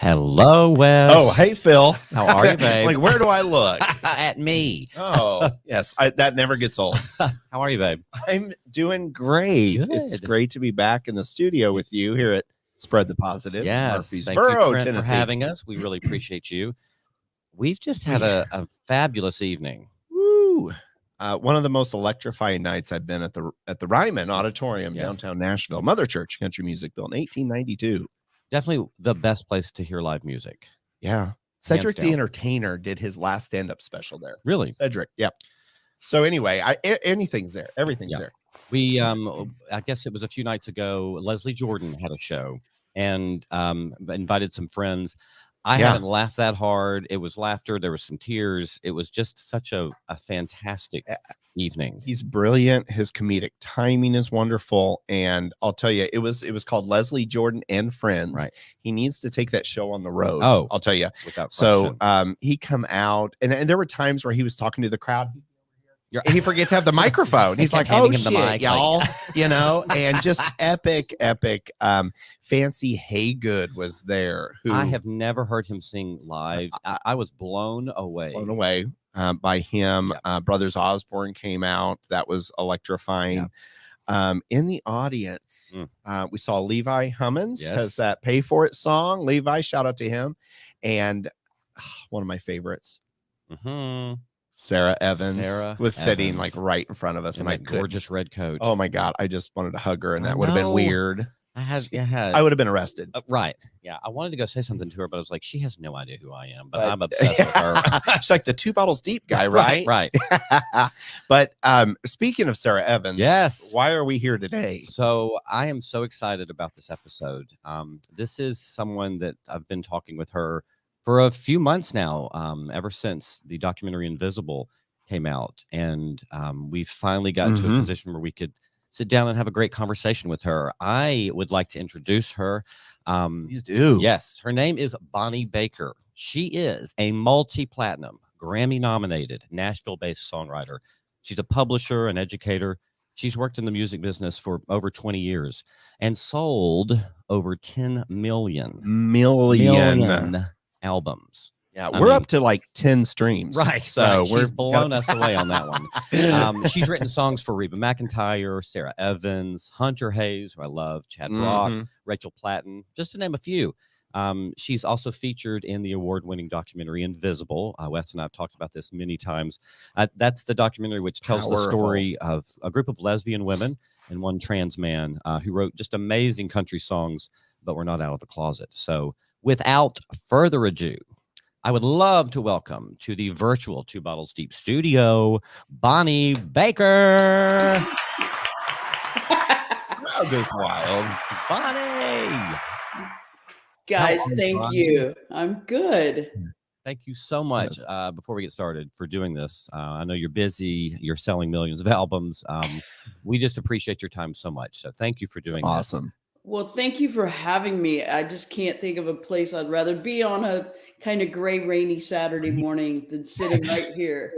Hello, Wes. Oh, hey, Phil. How are you, babe? Like, where do I look? At me. Oh, yes. That never gets old. How are you, babe? I'm doing great. Good. It's great to be back in the studio with you here at Spread the Positive. Yes. Thank Murfreesboro, you, Trent, Tennessee. for having us. We really appreciate you. We've just had a fabulous evening. Woo. One of the most electrifying nights I've been at the Ryman Auditorium, downtown Nashville. Mother Church Country Music, built in 1892. Definitely the best place to hear live music. Yeah. Cedric the Entertainer did his last stand-up special there. Really? Cedric, yep. So anyway, anything's there. Everything's there. We, I guess it was a few nights ago, Leslie Jordan had a show and invited some friends. I haven't laughed that hard. It was laughter. There was some tears. It was just such a fantastic evening. He's brilliant. His comedic timing is wonderful. And I'll tell you, it was called Leslie Jordan and Friends. Right. He needs to take that show on the road. Oh, I'll tell you. Without question. So he come out and there were times where he was talking to the crowd. And he forgets to have the microphone. He's like, oh, shit, y'all, you know, and just epic. Fancy Haygood was there. Who I have never heard him sing live. I was blown away. By him. Brothers Osborne came out. That was electrifying. In the audience, we saw Levi Hummins has that Pay For It song. Levi, shout out to him. And one of my favorites. Sarah Evans was sitting like right in front of us, and I gorgeous red coat. Oh my God, I just wanted to hug her, and that would have been weird. I would have been arrested. Right. Yeah. I wanted to go say something to her, but I was like, she has no idea who I am, but I'm obsessed with her. She's like the 2 bottles deep guy, right? Right. But speaking of Sarah Evans, why are we here today? So I am so excited about this episode. This is someone that I've been talking with her for a few months now, ever since the documentary Invisible came out. And we finally got to a position where we could sit down and have a great conversation with her. I would like to introduce her. Please do. Yes. Her name is Bonnie Baker. She is a multi-platinum, Grammy-nominated, Nashville-based songwriter. She's a publisher, an educator. She's worked in the music business for over 20 years and sold over 10 million albums. Yeah, we're up to like 10 streams. Right. So she's blown us away on that one. She's written songs for Reba McEntire, Sarah Evans, Hunter Hayes, who I love, Chad Brock, Rachel Platten, just to name a few. She's also featured in the award-winning documentary Invisible. Wes and I have talked about this many times. That's the documentary which tells the story of a group of lesbian women and one trans man who wrote just amazing country songs, but were not out of the closet. So without further ado, I would love to welcome to the virtual 2 Bottles Deep studio, Bonnie Baker. Crowd goes wild. Bonnie. Guys, thank you. I'm good. Thank you so much. Before we get started, for doing this. I know you're busy. You're selling millions of albums. We just appreciate your time so much. So thank you for doing this. Awesome. Well, thank you for having me. I just can't think of a place I'd rather be on a kind of gray, rainy Saturday morning than sitting right here.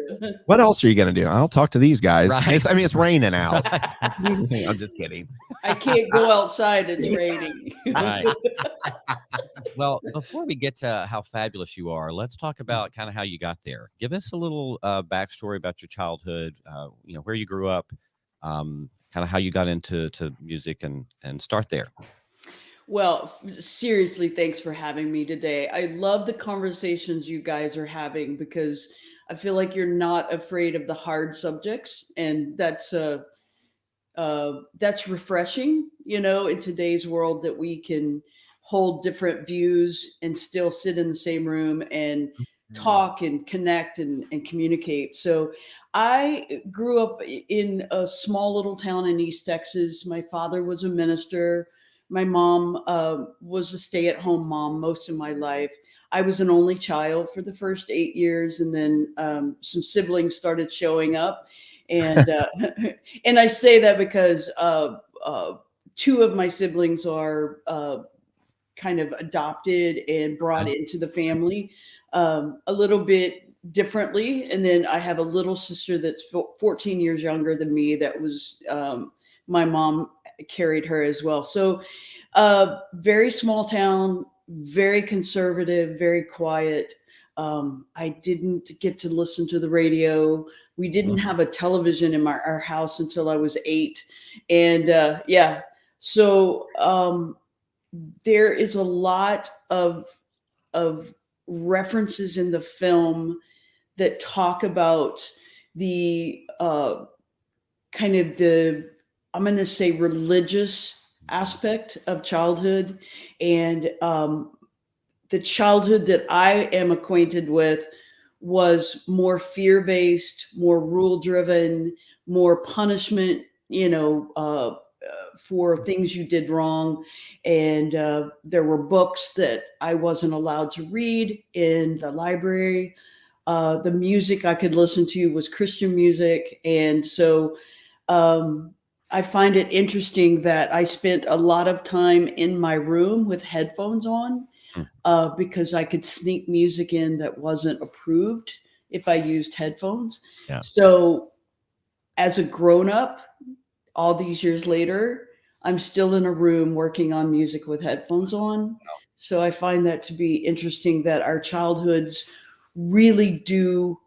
What else are you going to do? I'll talk to these guys. Right. It's raining out. I'm just kidding. I can't go outside. It's raining. Right. Well, before we get to how fabulous you are, let's talk about kind of how you got there. Give us a little backstory about your childhood, where you grew up, kind of how you got into music and start there. Well, seriously, thanks for having me today. I love the conversations you guys are having because I feel like you're not afraid of the hard subjects, and that's refreshing, in today's world, that we can hold different views and still sit in the same room and talk and connect and communicate. So I grew up in a small little town in East Texas. My father was a minister. My mom was a stay-at-home mom most of my life. I was an only child for the first 8 years, and then some siblings started showing up. And and I say that because 2 of my siblings are kind of adopted and brought into the family a little bit differently. And then I have a little sister that's 14 years younger than me. That was my mom carried her as well. So very small town, very conservative, very quiet. I didn't get to listen to the radio. We didn't have a television in our house until I was 8. And so there is a lot of references in the film that talk about the kind of I'm going to say religious aspect of childhood, and the childhood that I am acquainted with was more fear-based, more rule-driven, more punishment, for things you did wrong. And there were books that I wasn't allowed to read in the library. The music I could listen to was Christian music. And so I find it interesting that I spent a lot of time in my room with headphones on because I could sneak music in that wasn't approved if I used headphones. Yeah. So as a grown-up, all these years later, I'm still in a room working on music with headphones on. Wow. So I find that to be interesting that our childhoods really do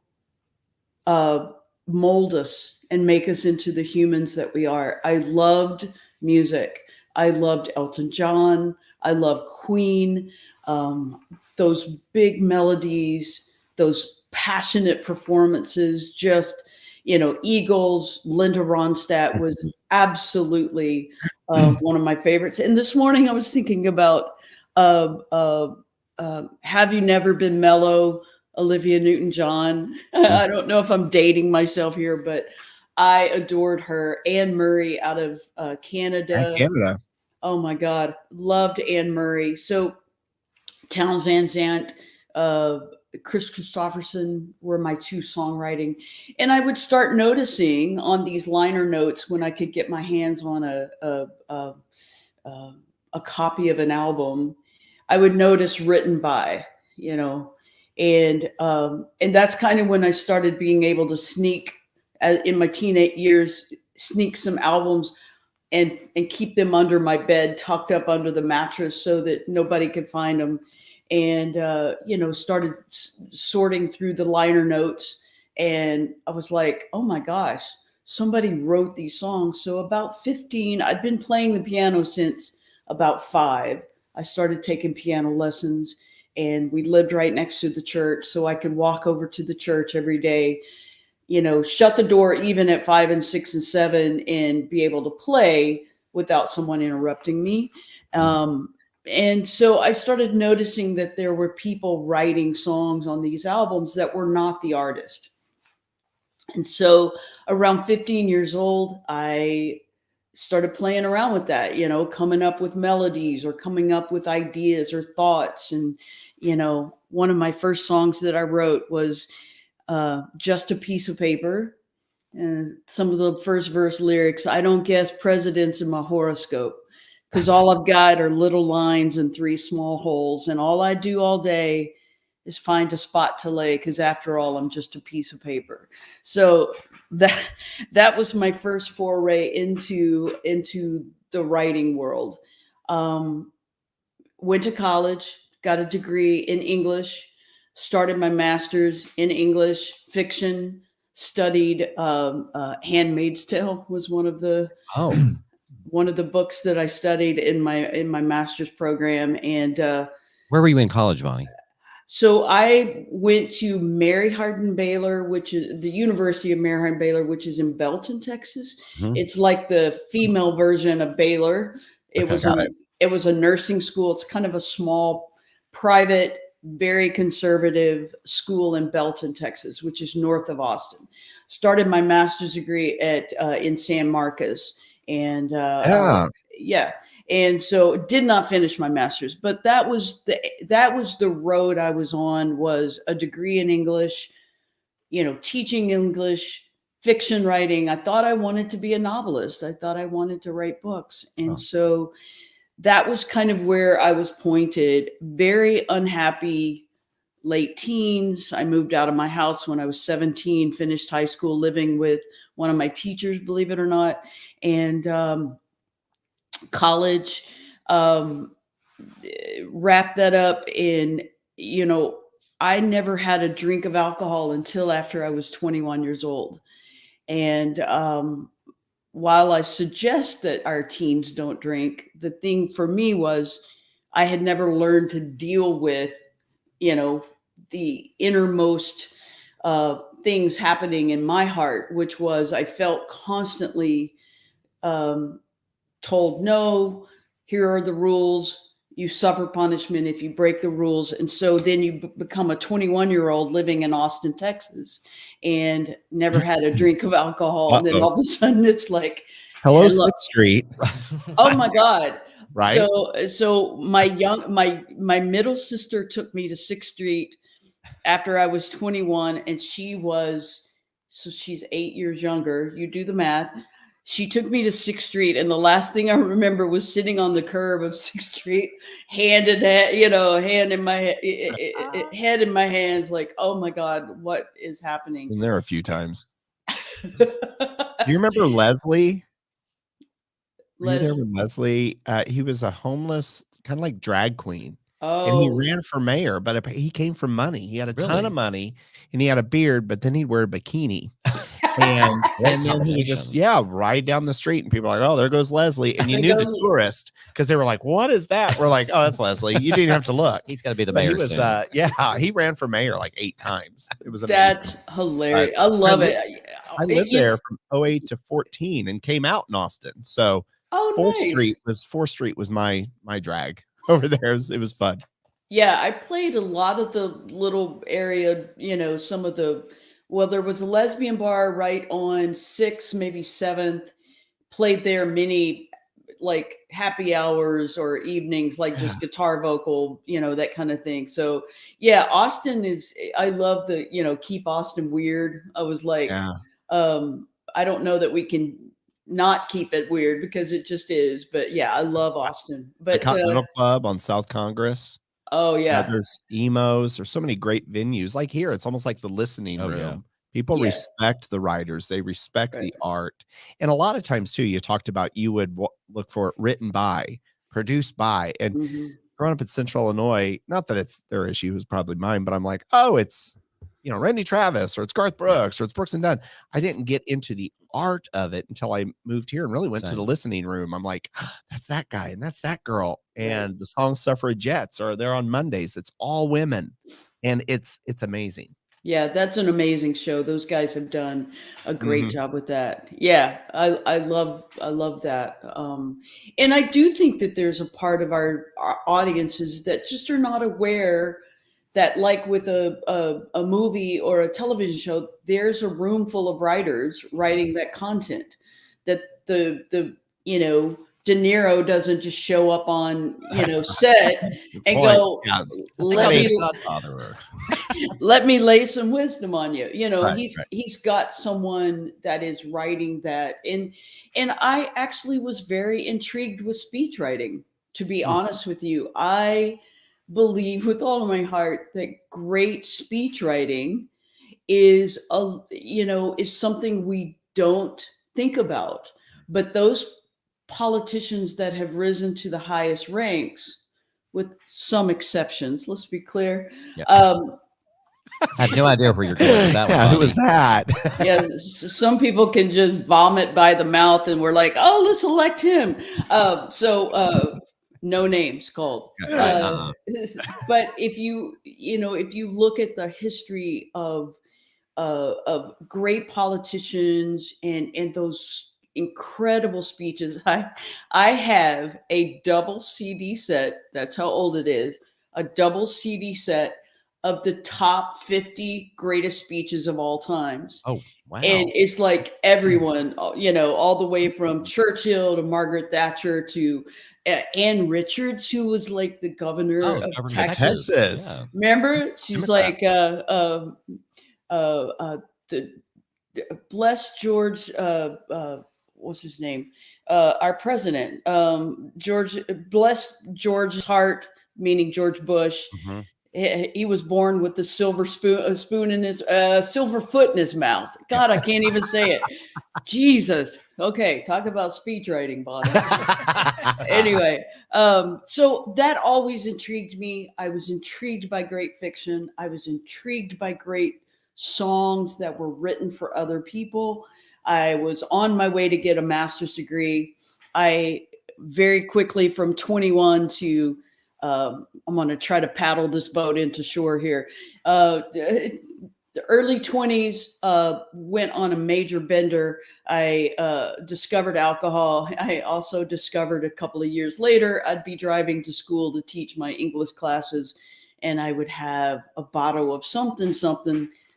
mold us and make us into the humans that we are. I loved music. I loved Elton John. I loved Queen. Those big melodies, those passionate performances, just, Eagles, Linda Ronstadt was absolutely one of my favorites. And this morning I was thinking about Have You Never Been Mellow, Olivia Newton-John. I don't know if I'm dating myself here, but I adored her. Anne Murray out of Canada. Canada. Oh my God. Loved Anne Murray. So Townes Van Zandt, Chris Christopherson were my two songwriting. And I would start noticing on these liner notes when I could get my hands on a copy of an album, I would notice written by, and that's kind of when I started being able to sneak in my teenage years, sneak some albums and keep them under my bed, tucked up under the mattress so that nobody could find them. And, started sorting through the liner notes. And I was like, oh my gosh, somebody wrote these songs. So about 15, I'd been playing the piano since about 5. I started taking piano lessons, and we lived right next to the church. So I could walk over to the church every day, shut the door even at 5 and 6 and 7 and be able to play without someone interrupting me. And so I started noticing that there were people writing songs on these albums that were not the artist. And so around 15 years old, I started playing around with that, coming up with melodies or coming up with ideas or thoughts. And, one of my first songs that I wrote was Just a Piece of Paper. And some of the first verse lyrics, I don't guess presidents in my horoscope, because all I've got are little lines and 3 small holes. And all I do all day is find a spot to lay, because after all, I'm just a piece of paper. So that was my first foray into the writing world. Went to college, got a degree in English, started my master's in English fiction, studied Handmaid's Tale was one of the books that I studied in my master's program. And where were you in college, Bonnie? So I went to Mary Hardin Baylor, which is the University of Mary Hardin Baylor, which is in Belton, Texas. Mm-hmm. It's like the female version of Baylor. It was a nursing school. It's kind of a small, private, very conservative school in Belton, Texas, which is north of Austin. Started my master's degree in San Marcos, and and so did not finish my master's, but that was the road I was on, was a degree in English, teaching English, fiction writing. I thought I wanted to be a novelist. I thought I wanted to write books. And so that was kind of where I was pointed. Very unhappy late teens. I moved out of my house when I was 17, finished high school living with one of my teachers, believe it or not. And college, wrap that up in, I never had a drink of alcohol until after I was 21 years old. And while I suggest that our teens don't drink, the thing for me was I had never learned to deal with, the innermost things happening in my heart, which was I felt constantly told, no, here are the rules. You suffer punishment if you break the rules. And so then you become a 21-year-old living in Austin, Texas, and never had a drink of alcohol. And then all of a sudden it's like, hello, 6th Street. Oh my God. Right. So my middle sister took me to 6th Street after I was 21, and she's 8 years younger. You do the math. She took me to 6th Street, and the last thing I remember was sitting on the curb of 6th Street, hand in my hands, like, oh my God, what is happening? And there a few times. Do you remember Leslie? Were you there with Leslie? He was a homeless, kind of like drag queen. Oh. And he ran for mayor, but he came from money. He had a ton of money, and he had a beard, but then he'd wear a bikini. And then he would just ride down the street, and people are like, oh, there goes Leslie. And you knew the tourist because they were like, what is that? We're like, oh, that's Leslie. You didn't have to look. He's got to be the mayor. He was he ran for mayor like 8 times. It was amazing. That's hilarious. I love it. I lived there from 08 to 14 and came out in Austin. So 4th Street was my drag over there. It was fun. Yeah, I played a lot of the little area, some of there was a lesbian bar right on 6th, maybe 7th. Played there many like happy hours or evenings, like just guitar vocal, that kind of thing. So yeah, Austin I love the, keep Austin weird. I was like, I don't know that we can not keep it weird because it just is. But yeah, I love Austin. But the Continental Club on South Congress. Oh yeah. There's emos. There's so many great venues. Like here, it's almost like the listening room. Yeah. People respect the writers. They respect the art. And a lot of times too, you talked about you would look for it written by, produced by, and growing up in Central Illinois, not that it's their issue, it was probably mine, but I'm like, oh, it's, Randy Travis, or it's Garth Brooks, or it's Brooks and Dunn. I didn't get into the art of it until I moved here and really went to the listening room. I'm like, that's that guy and that's that girl. And the song Suffragettes are there on Mondays. It's all women. And it's amazing. Yeah, that's an amazing show. Those guys have done a great job with that. Yeah, I love that. And I do think that there's a part of our audiences that just are not aware that, like with a movie or a television show, there's a room full of writers writing that content, that the De Niro doesn't just show up on, set and go, let me lay some wisdom on you. He's got someone that is writing that. And I actually was very intrigued with speech writing, to be honest with you. I believe with all of my heart that great speech writing is something we don't think about, but those politicians that have risen to the highest ranks, with some exceptions, let's be clear. I have no idea where you're going with that one. Who was that? Some people can just vomit by the mouth, and we're like, oh, let's elect him. No names called. But if you look at the history of great politicians and those incredible speeches, I have a double CD set. That's how old it is. A double CD set of the top 50 greatest speeches of all times. Oh, wow. And it's like everyone, all the way from Churchill to Margaret Thatcher to Ann Richards, who was like the governor of Texas. Yeah. Remember? She's like, bless George, what's his name? Our president, bless George's heart, meaning George Bush. Mm-hmm. He was born with the silver spoon in his silver foot in his mouth. God, I can't even say it. Jesus. Okay, talk about speech writing, Bonnie. Anyway, So that always intrigued me. I was intrigued by great fiction. I was intrigued by great songs that were written for other people. I was on my way to get a master's degree. I very quickly, from 21 to I'm going to try to paddle this boat into shore here. The early 20s, went on a major bender. I discovered alcohol. I also discovered a couple of years later, I'd be driving to school to teach my English classes, and I would have a bottle of something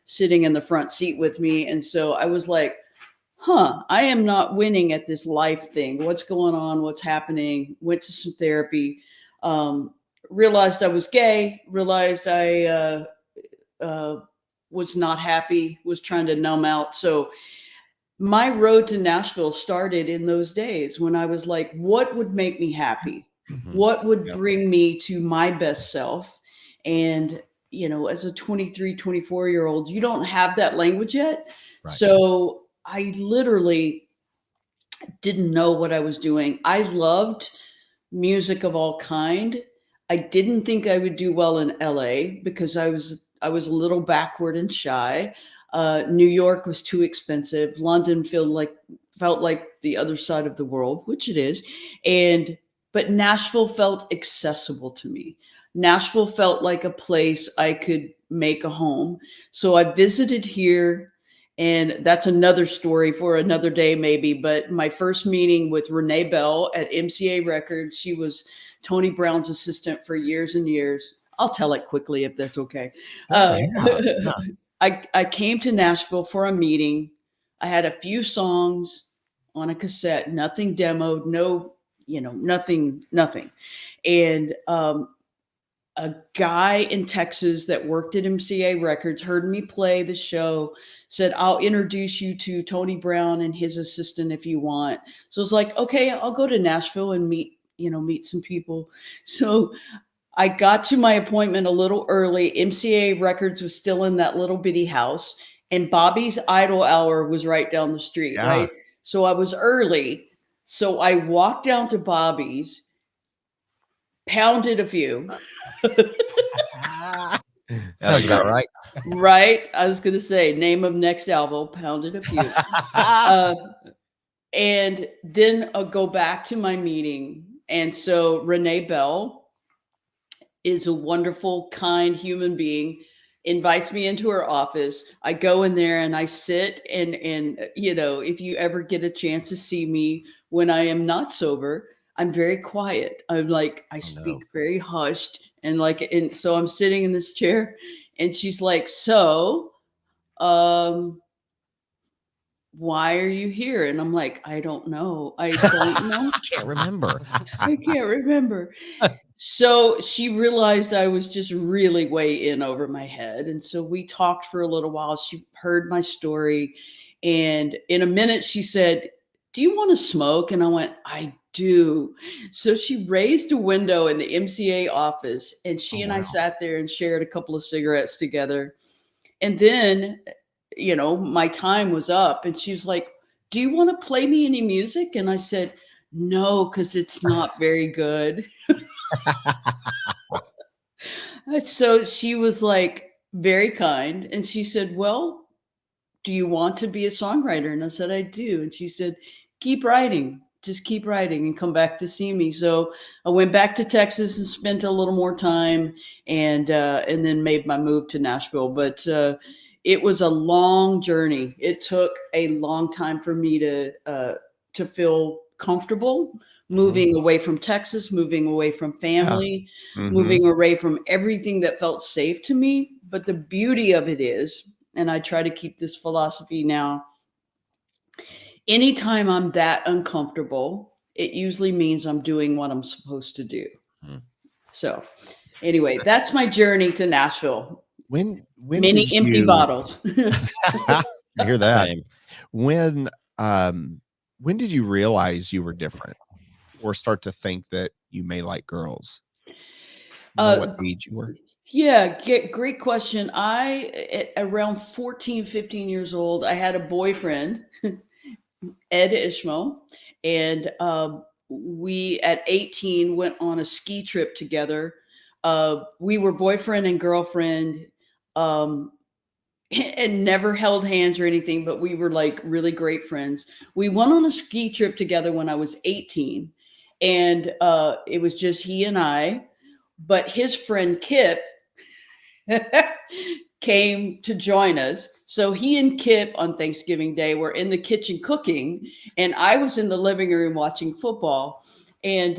sitting in the front seat with me. And so I was like, I am not winning at this life thing. What's going on? What's happening? Went to some therapy, realized I was gay, realized I was not happy, was trying to numb out. So my road to Nashville started in those days when I was like, what would make me happy? What would bring me to my best self? And, as a 23, 24-year-old, you don't have that language yet. Right. So I literally didn't know what I was doing. I loved music of all kind. I didn't think I would do well in LA because I was a little backward and shy. New York was too expensive. London felt like the other side of the world, which it is. But Nashville felt accessible to me. Nashville felt like a place I could make a home. So I visited here, and that's another story for another day, maybe. But my first meeting with Renee Bell at MCA Records, she was Tony Brown's assistant for years and years. I'll tell it quickly if that's okay. I came to Nashville for a meeting. I had a few songs on a cassette, nothing demoed, nothing. And a guy in Texas that worked at MCA Records heard me play the show, said, I'll introduce you to Tony Brown and his assistant if you want. So it's like, okay, I'll go to Nashville and meet some people. So I got to my appointment a little early. MCA Records was still in that little bitty house, and Bobby's Idol Hour was right down the street, right? So I was early. So I walked down to Bobby's, pounded a few. Sounds about right. Right. I was going to say, name of next album, pounded a few. And then I'll go back to my meeting. And so Renee Bell is a wonderful, kind human being, invites me into her office. I go in there and I sit and if you ever get a chance to see me when I am not sober, I'm very quiet. I'm like, I speak very hushed and so I'm sitting in this chair and she's like, so, why are you here? And I'm like, I don't know. I don't know. I can't remember. I can't remember. So she realized I was just really way in over my head. And so we talked for a little while. She heard my story. And in a minute, she said, do you want to smoke? And I went, I do. So she raised a window in the MCA office and she and I sat there and shared a couple of cigarettes together. And then, my time was up and she was like, do you want to play me any music? And I said, no, because it's not very good. So she was like very kind. And she said, well, do you want to be a songwriter? And I said, I do. And she said, keep writing, just keep writing and come back to see me. So I went back to Texas and spent a little more time and then made my move to Nashville. But it was a long journey. It took a long time for me to feel comfortable moving away from Texas, moving away from family, moving away from everything that felt safe to me. But the beauty of it is, and I try to keep this philosophy now, anytime I'm that uncomfortable, it usually means I'm doing what I'm supposed to do. So anyway, that's my journey to Nashville. When many empty bottles. I hear that. Same. When did you realize you were different or start to think that you may like girls? What age you were? Yeah, great question. At around 14, 15 years old, I had a boyfriend, Ed Ishmael, and we at 18 went on a ski trip together. We were boyfriend and girlfriend, and never held hands or anything, but we were like really great friends. We went on a ski trip together when I was 18, and it was just he and I, but his friend Kip came to join us. So he and Kip on Thanksgiving Day were in the kitchen cooking, and I was in the living room watching football. And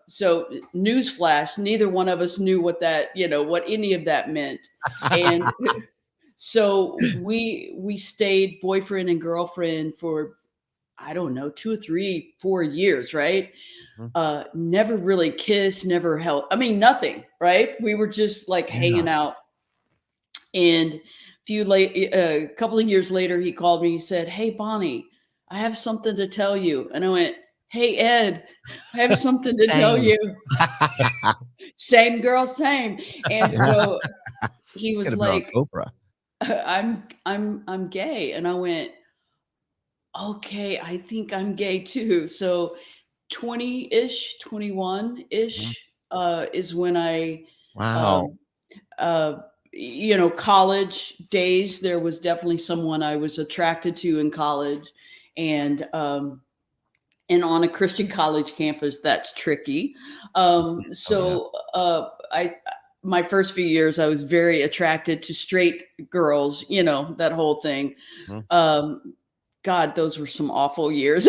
so newsflash, neither one of us knew what that, what any of that meant. And so we stayed boyfriend and girlfriend for, I don't know, 2 or 3, 4 years, right? Never really kissed, never held, nothing, right? We were just like hanging out. And a couple of years later, he called me. He said, "Hey, Bonnie, I have something to tell you." And I went, "Hey, Ed, I have something to tell you." Same girl, same. And so he was like, Oprah. I'm gay. And I went, "Okay, I think I'm gay too." So 20-ish, 21-ish is when I college days, there was definitely someone I was attracted to in college, and on a Christian college campus, that's tricky. My first few years, I was very attracted to straight girls, that whole thing. God, those were some awful years.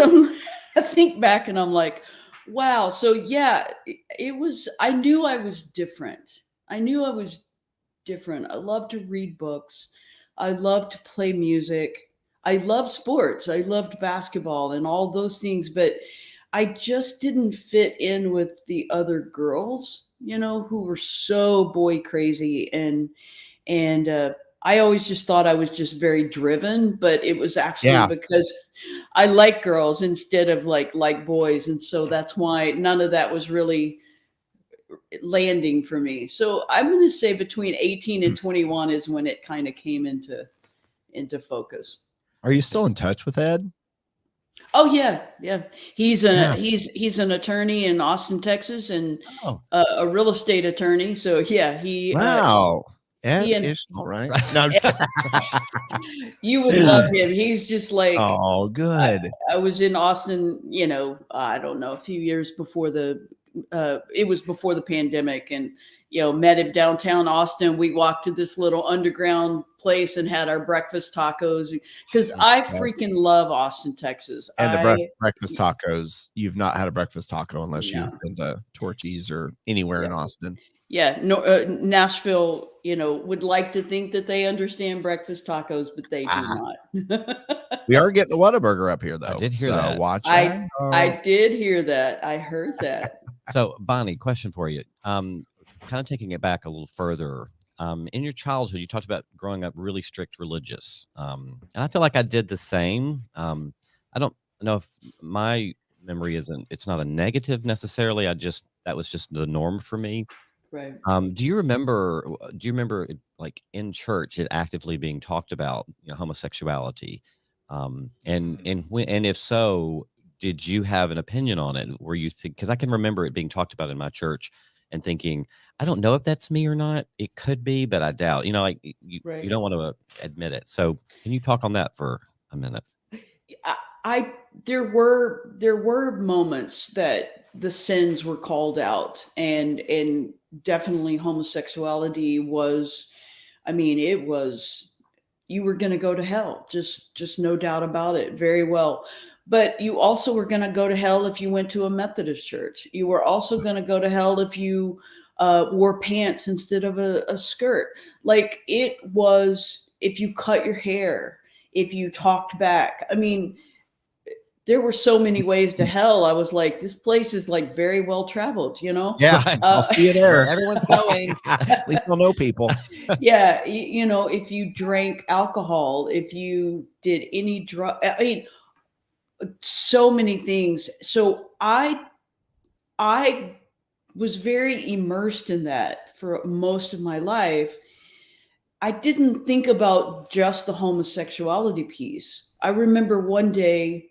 I think back and I'm like, wow. So yeah, I knew I was different. I love to read books. I love to play music. I love sports. I loved basketball and all those things, but I just didn't fit in with the other girls, who were so boy crazy. And I always just thought I was just very driven, but it was actually because I like girls instead of like boys. And so that's why none of that was really landing for me. So I'm going to say between 18 and 21 is when it kind of came into focus. Are you still in touch with Ed? Oh yeah. He's an attorney in Austin, Texas, and a real estate attorney. So yeah, Ed Ishmael, right? No, I'm just kidding. You would love him. He's just like, oh, good. I was in Austin, I don't know, a few years before it was before the pandemic, and met him downtown Austin. We walked to this little underground place and had our breakfast tacos, because I freaking love Austin, Texas. And the breakfast tacos, you've not had a breakfast taco unless you've been to Torchy's or anywhere in Austin. Yeah, no, Nashville, would like to think that they understand breakfast tacos, but they do not. We are getting a Whataburger up here, though. I did hear that. Watch I did hear that. I heard that. So, Bonnie, question for you. Kind of taking it back a little further. In your childhood, you talked about growing up really strict religious. And I feel like I did the same. I don't know if my memory it's not a negative necessarily. That was just the norm for me. Right. Do you remember like in church it actively being talked about, homosexuality? And if so, did you have an opinion on it? Were you because I can remember it being talked about in my church and thinking, I don't know if that's me or not. It could be, but I doubt. You don't want to admit it. So can you talk on that for a minute? There were moments that the sins were called out, and definitely homosexuality was, it was, you were going to go to hell, just no doubt about it, very well. But you also were going to go to hell if you went to a Methodist church. You were also going to go to hell if you wore pants instead of a skirt. Like, it was, if you cut your hair, if you talked back. There were so many ways to hell. I was like, this place is like very well traveled, Yeah, I'll see you there. Everyone's going. At least we'll know people. Yeah, if you drank alcohol, if you did any drug, so many things. So I was very immersed in that for most of my life. I didn't think about just the homosexuality piece. I remember one day,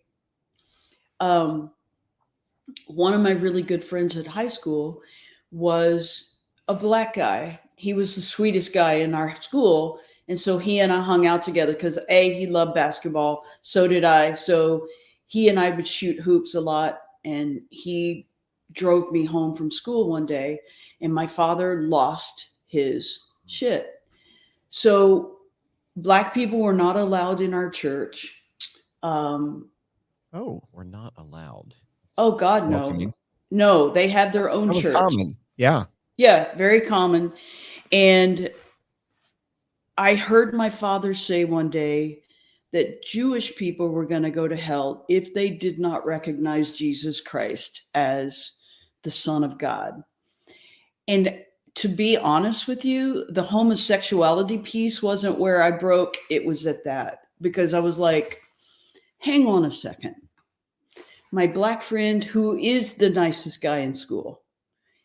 one of my really good friends at high school was a black guy. He was the sweetest guy in our school. And so he and I hung out together because he loved basketball. So did I. So he and I would shoot hoops a lot. And he drove me home from school one day, and my father lost his shit. So black people were not allowed in our church. We're not allowed. Oh God, no. No, they have their own church. Common. Yeah. Yeah, very common. And I heard my father say one day that Jewish people were going to go to hell if they did not recognize Jesus Christ as the Son of God. And to be honest with you, the homosexuality piece wasn't where I broke. It was at that, because I was like, hang on a second. My black friend, who is the nicest guy in school,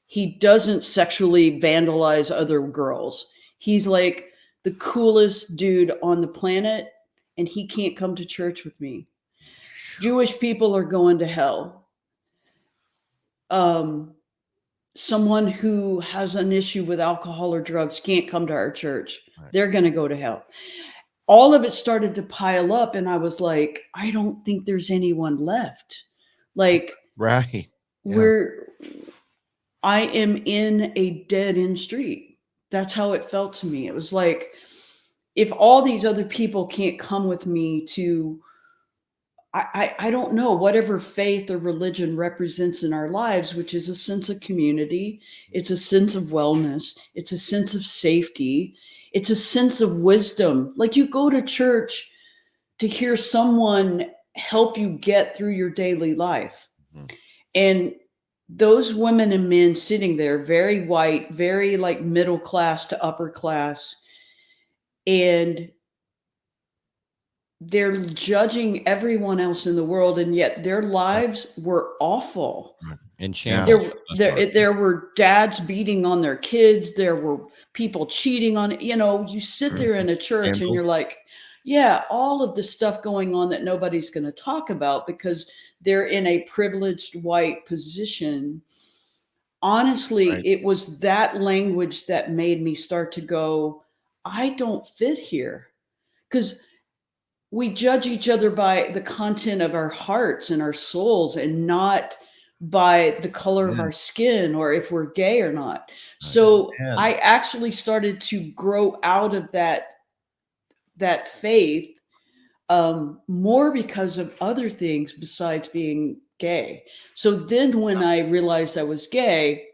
he doesn't sexually vandalize other girls. He's like the coolest dude on the planet, and he can't come to church with me. Jewish people are going to hell. Someone who has an issue with alcohol or drugs can't come to our church. Right. They're going to go to hell. All of it started to pile up, and I was like, I don't think there's anyone left. Like, right. Yeah. I am in a dead end street. That's how it felt to me. It was like, if all these other people can't come with me to, I don't know, whatever faith or religion represents in our lives, which is a sense of community. It's a sense of wellness. It's a sense of safety. It's a sense of wisdom. Like, you go to church to hear someone help you get through your daily life. Mm-hmm. And those women and men sitting there, very white, very like middle class to upper class, and they're judging everyone else in the world, and yet their lives were awful. In shambles. There were dads beating on their kids. There were people cheating on it. You know, you sit there in a church and you're like, yeah, all of the stuff going on that nobody's going to talk about because they're in a privileged white position. Honestly, It was that language that made me start to go, I don't fit here. Because we judge each other by the content of our hearts and our souls, and not by the color of our skin or if we're gay or not. So I actually started to grow out of that faith, more because of other things besides being gay. So then when I realized I was gay,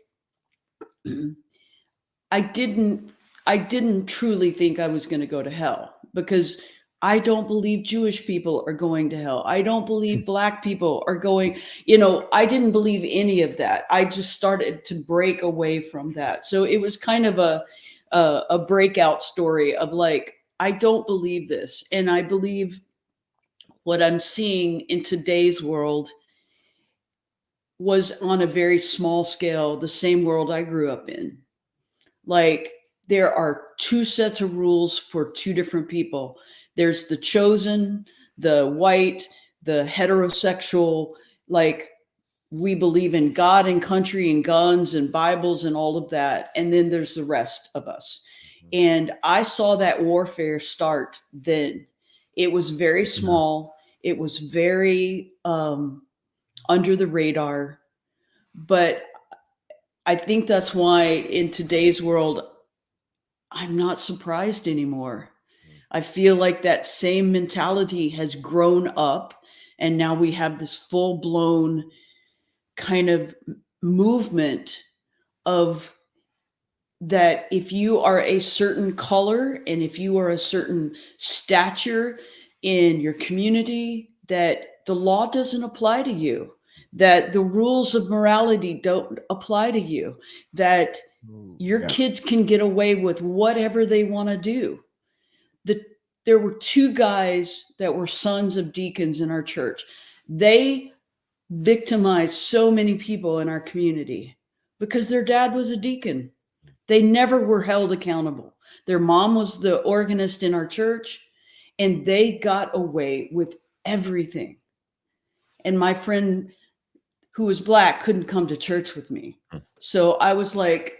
I didn't truly think I was going to go to hell, because I don't believe Jewish people are going to hell. I don't believe black people are going, I didn't believe any of that. I just started to break away from that. So it was kind of a breakout story of like, I don't believe this. And I believe what I'm seeing in today's world was on a very small scale, the same world I grew up in. Like, there are two sets of rules for two different people. There's the chosen, the white, the heterosexual, like, we believe in God and country and guns and Bibles and all of that. And then there's the rest of us. And I saw that warfare start then. It was very small. It was very under the radar. But I think that's why in today's world, I'm not surprised anymore. I feel like that same mentality has grown up, and now we have this full-blown kind of movement of that if you are a certain color and if you are a certain stature in your community, that the law doesn't apply to you, that the rules of morality don't apply to you, that your kids can get away with whatever they want to do. There were two guys that were sons of deacons in our church. They victimized so many people in our community because their dad was a deacon. They never were held accountable. Their mom was the organist in our church, and they got away with everything. And my friend, who was Black couldn't come to church with me. So I was like,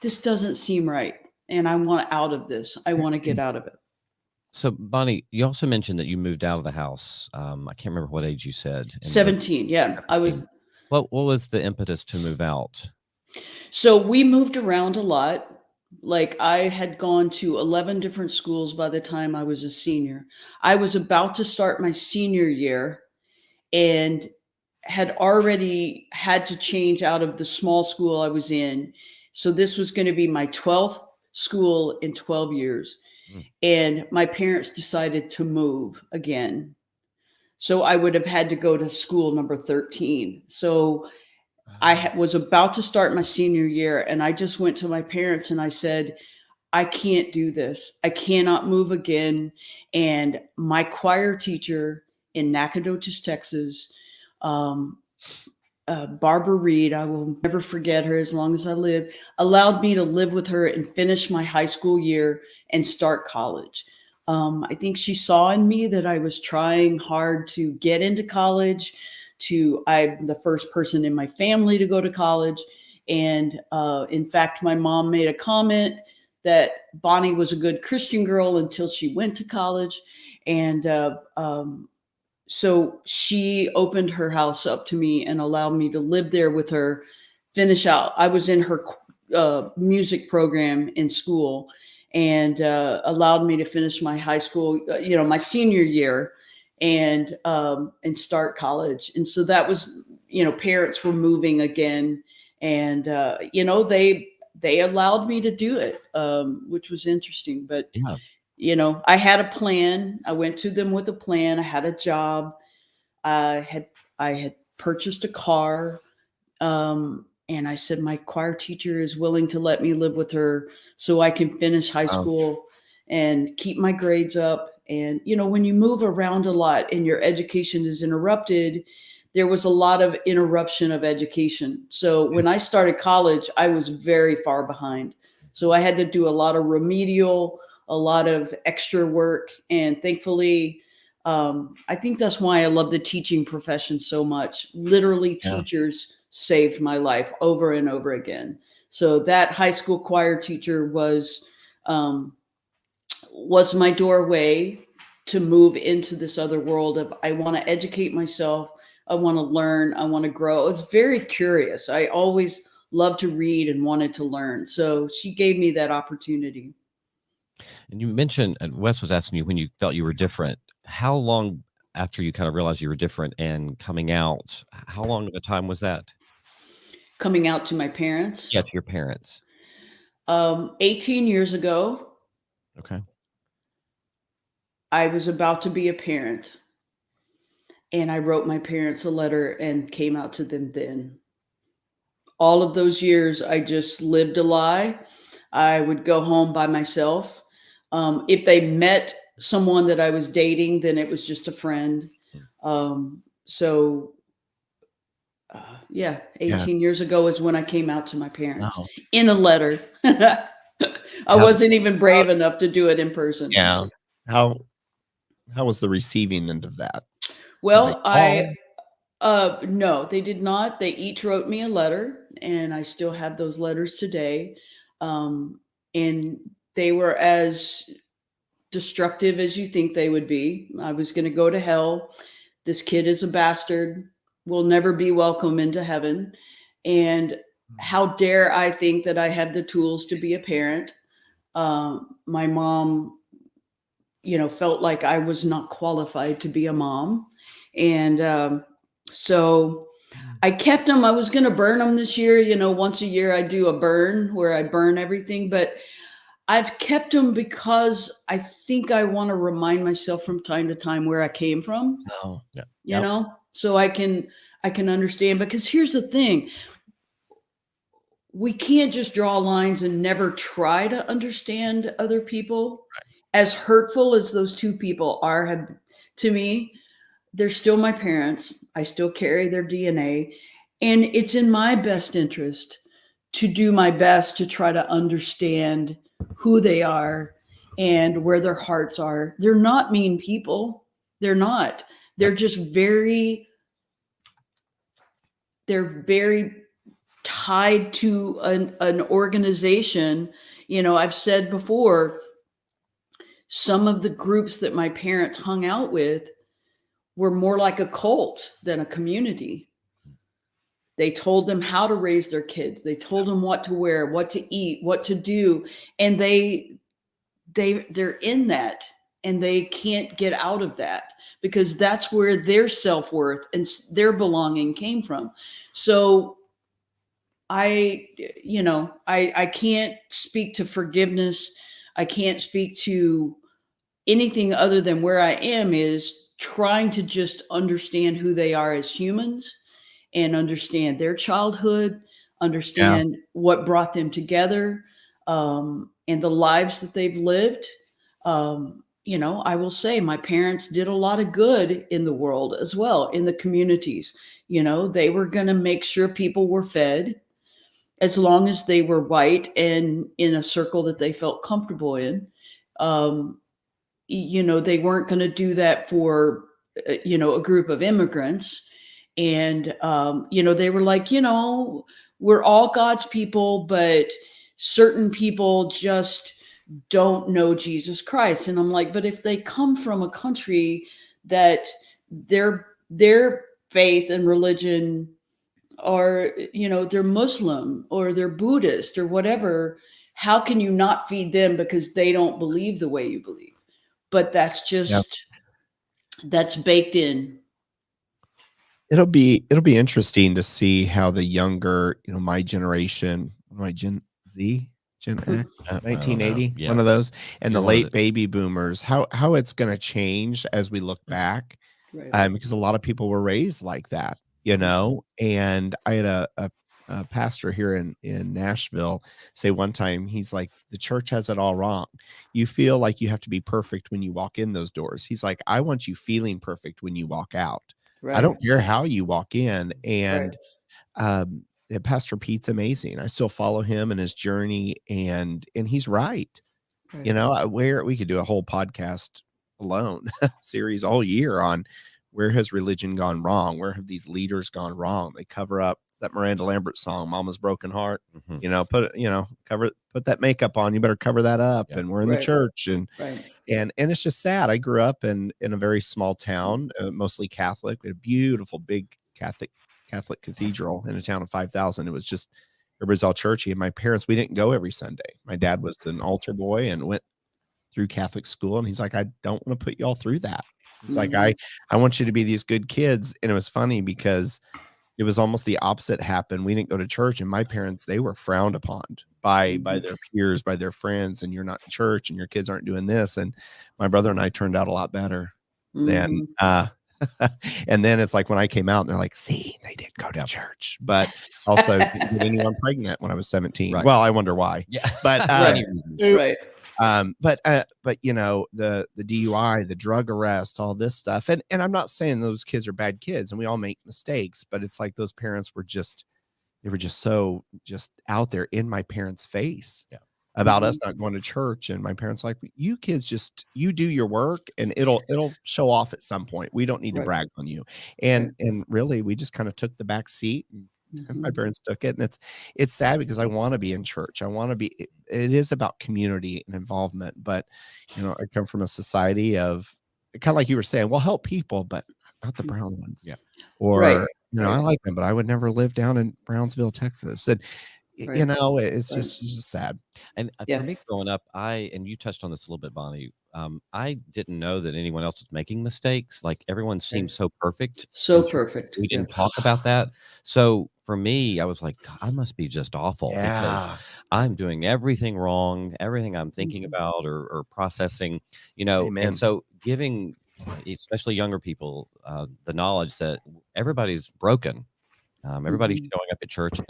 this doesn't seem right. And I want out of this. I want to get out of it. So Bonnie, you also mentioned that you moved out of the house. I can't remember what age you said. 17. Yeah. 17. I was. What was the impetus to move out? So we moved around a lot. Like I had gone to 11 different schools by the time I was a senior. I was about to start my senior year and had already had to change out of the small school I was in. So this was going to be my 12th school in 12 years. And my parents decided to move again. So I would have had to go to school number 13. So I was about to start my senior year, and I just went to my parents and I said, I can't do this. I cannot move again. And my choir teacher in Nacogdoches, Texas, Barbara Reed, I will never forget her as long as I live, allowed me to live with her and finish my high school year and start college. I think she saw in me that I was trying hard to get into college. I'm the first person in my family to go to college. And in fact, my mom made a comment that Bonnie was a good Christian girl until she went to college. And so she opened her house up to me and allowed me to live there with her, finish out. I was in her music program in school, and allowed me to finish my high school, my senior year, and start college. And so that was, parents were moving again, and they allowed me to do it, which was interesting. But yeah. I had a plan. I went to them with a plan. I had a job. I had purchased a car. And I said, my choir teacher is willing to let me live with her so I can finish high school and keep my grades up. And, when you move around a lot and your education is interrupted, there was a lot of interruption of education. So when I started college, I was very far behind. So I had to do a lot of remedial, a lot of extra work. And thankfully, I think that's why I love the teaching profession so much. Literally, teachers saved my life over and over again. So that high school choir teacher was my doorway to move into this other world of, I want to educate myself. I want to learn. I want to grow. I was very curious. I always loved to read and wanted to learn. So she gave me that opportunity. And you mentioned, and Wes was asking you when you felt you were different. How long after you kind of realized you were different and coming out, how long of a time was that? Coming out to my parents? Yeah, to your parents. 18 years ago. Okay. I was about to be a parent. And I wrote my parents a letter and came out to them then. All of those years, I just lived a lie. I would go home by myself. If they met someone that I was dating, then it was just a friend. 18 years ago is when I came out to my parents in a letter. I wasn't even brave enough to do it in person. Yeah. How was the receiving end of that? Well, no, they did not. They each wrote me a letter, and I still have those letters today. And they were as destructive as you think they would be. I was going to go to hell. This kid is a bastard, will never be welcome into heaven. And how dare I think that I have the tools to be a parent? My mom, felt like I was not qualified to be a mom. And so I kept them. I was going to burn them this year. Once a year I do a burn where I burn everything, but I've kept them because I think I want to remind myself from time to time where I came from. Oh, yeah. So I can understand, because here's the thing. We can't just draw lines and never try to understand other people. Right. As hurtful as those two people have to me, they're still my parents. I still carry their DNA, and it's in my best interest to do my best to try to understand who they are and where their hearts are. They're not mean people. They're not. They're just very they're very tied to an organization. You know, I've said before, some of the groups that my parents hung out with were more like a cult than a community. They told them how to raise their kids. They told them what to wear, what to eat, what to do. And they're in that, and they can't get out of that, because that's where their self-worth and their belonging came from. So I can't speak to forgiveness. I can't speak to anything other than where I am is trying to just understand who they are as humans and understand their childhood, understand what brought them together, and the lives that they've lived. You know, I will say my parents did a lot of good in the world as well, in the communities. You know, they were going to make sure people were fed, as long as they were white and in a circle that they felt comfortable in. You know, they weren't going to do that for, you know, a group of immigrants. And, you know, they were like, you know, we're all God's people, but certain people just don't know Jesus Christ. And I'm like, but if they come from a country that their faith and religion are, you know, they're Muslim or they're Buddhist or whatever, how can you not feed them because they don't believe the way you believe? But that's just, that's baked in. It'll be interesting to see how the younger, you know, my generation, my Gen Z, Gen X, 1980, one of those, and the late baby boomers, how it's going to change as we look back, because a lot of people were raised like that, you know. And I had a pastor here in Nashville say one time, he's like, the church has it all wrong. You feel like you have to be perfect when you walk in those doors. He's like, I want you feeling perfect when you walk out. I don't care how you walk in. And Pastor Pete's amazing. I still follow him and his journey, and he's right. You know, where we could do a whole podcast alone series all year on where has religion gone wrong? Where have these leaders gone wrong? They cover up that Miranda Lambert song, Mama's Broken Heart. You know, put that makeup on. You better cover that up. And we're in the church, and it's just sad. I grew up in a very small town, mostly Catholic. We had a beautiful, big Catholic cathedral in a town of 5,000. It was just, everybody's all churchy. And my parents, we didn't go every Sunday. My dad was an altar boy and went through Catholic school. And he's like, I don't want to put you all through that. He's like, I want you to be these good kids. And it was funny because it was almost the opposite happened. We didn't go to church, and my parents, they were frowned upon by their peers, by their friends, and you're not in church and your kids aren't doing this. And my brother and I turned out a lot better than, and then it's like when I came out and they're like, see, they did go to church, but also didn't get anyone pregnant when I was 17. Well, I wonder why. But but you know, the DUI, the drug arrest, all this stuff. And I'm not saying those kids are bad kids, and we all make mistakes, but it's like those parents were just, they were just so just out there in my parents' face about us not going to church. And my parents like, you kids just, you do your work and it'll show off at some point. We don't need to brag on you. And really, we just kind of took the back seat, and my parents took it. And it's sad because I want to be in church. I want to be, it is about community and involvement, but you know, I come from a society of kind of like you were saying, well, help people, but not the brown ones. Or, you know, I like them, but I would never live down in Brownsville, Texas. And you know, it's just sad. And for me growing up, and you touched on this a little bit, Bonnie, I didn't know that anyone else was making mistakes. Like everyone seemed so perfect. So perfect. We didn't talk about that. So for me, I was like, God, I must be just awful because I'm doing everything wrong, everything I'm thinking about or processing, you know. Amen. And so giving, especially younger people, the knowledge that everybody's broken. Everybody's showing up at church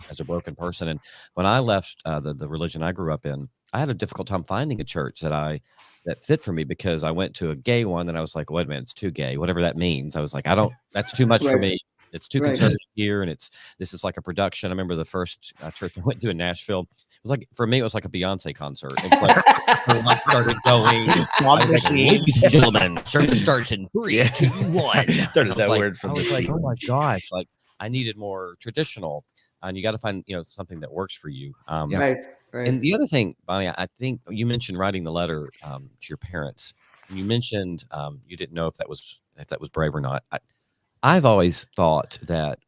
as a broken person. And when I left the religion I grew up in, I had a difficult time finding a church that fit for me, because I went to a gay one and I was like, wait a minute, it's too gay, whatever that means. I was like, that's too much for me. It's too conservative here. And this is like a production. I remember the first church I went to in Nashville. It was like, for me, it was like a Beyonce concert. It's like, the lights started going. Ladies and gentlemen, service starts in 3, 2, 1. That word from I was like, oh my gosh. Like, I needed more traditional. And you got to find, something that works for you. Right. And the other thing, Bonnie, I think you mentioned writing the letter to your parents. And you mentioned you didn't know if that was brave or not. I've always thought that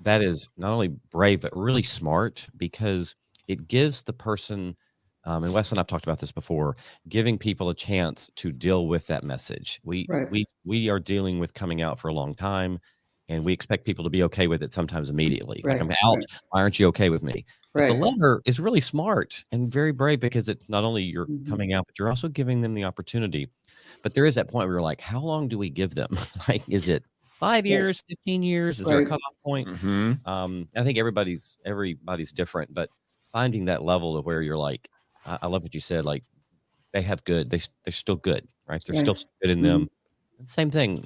is not only brave but really smart, because it gives the person, and Wes and I've talked about this before, giving people a chance to deal with that message. We are dealing with coming out for a long time, and we expect people to be okay with it sometimes immediately. Like, I'm out. Why aren't you okay with me? But the letter is really smart and very brave, because it's not only you're coming out, but you're also giving them the opportunity. But there is that point where you're like, how long do we give them? Like, is it 5 years, 15 years? Is there a cutoff point? I think everybody's different, but finding that level of where you're like, I love what you said, like, they have good, they're still good, right? There's still good in them. And same thing,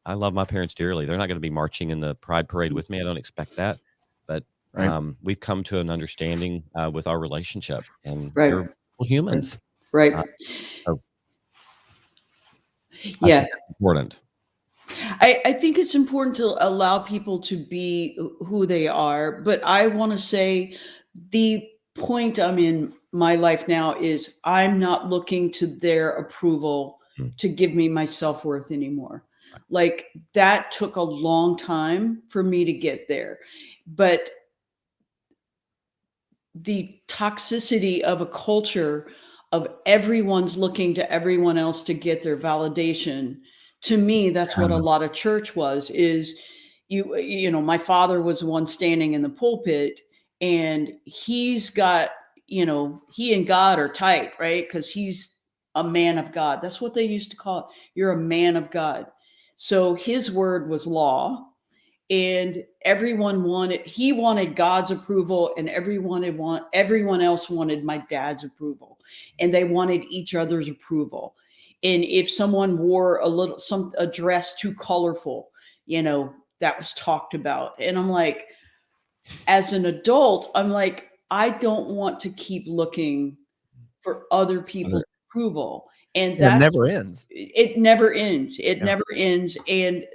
I love my parents dearly. They're not going to be marching in the pride parade with me. I don't expect that. But we've come to an understanding with our relationship, and they're humans. Right. Yeah. Important. I think it's important to allow people to be who they are. But I want to say the point I'm in my life now is I'm not looking to their approval to give me my self-worth anymore. Like, that took a long time for me to get there. But the toxicity of a culture of everyone's looking to everyone else to get their validation, to me, that's what a lot of church was, is my father was the one standing in the pulpit, and he's got, he and God are tight, right? Because he's a man of God. That's what they used to call it. You're a man of God. So his word was law, and he wanted God's approval, and everyone else wanted my dad's approval, and they wanted each other's approval. And if someone wore a dress too colorful, that was talked about. And I'm like, as an adult, I'm like, I don't want to keep looking for other people's approval. And that never ends. It never ends. Never ends. And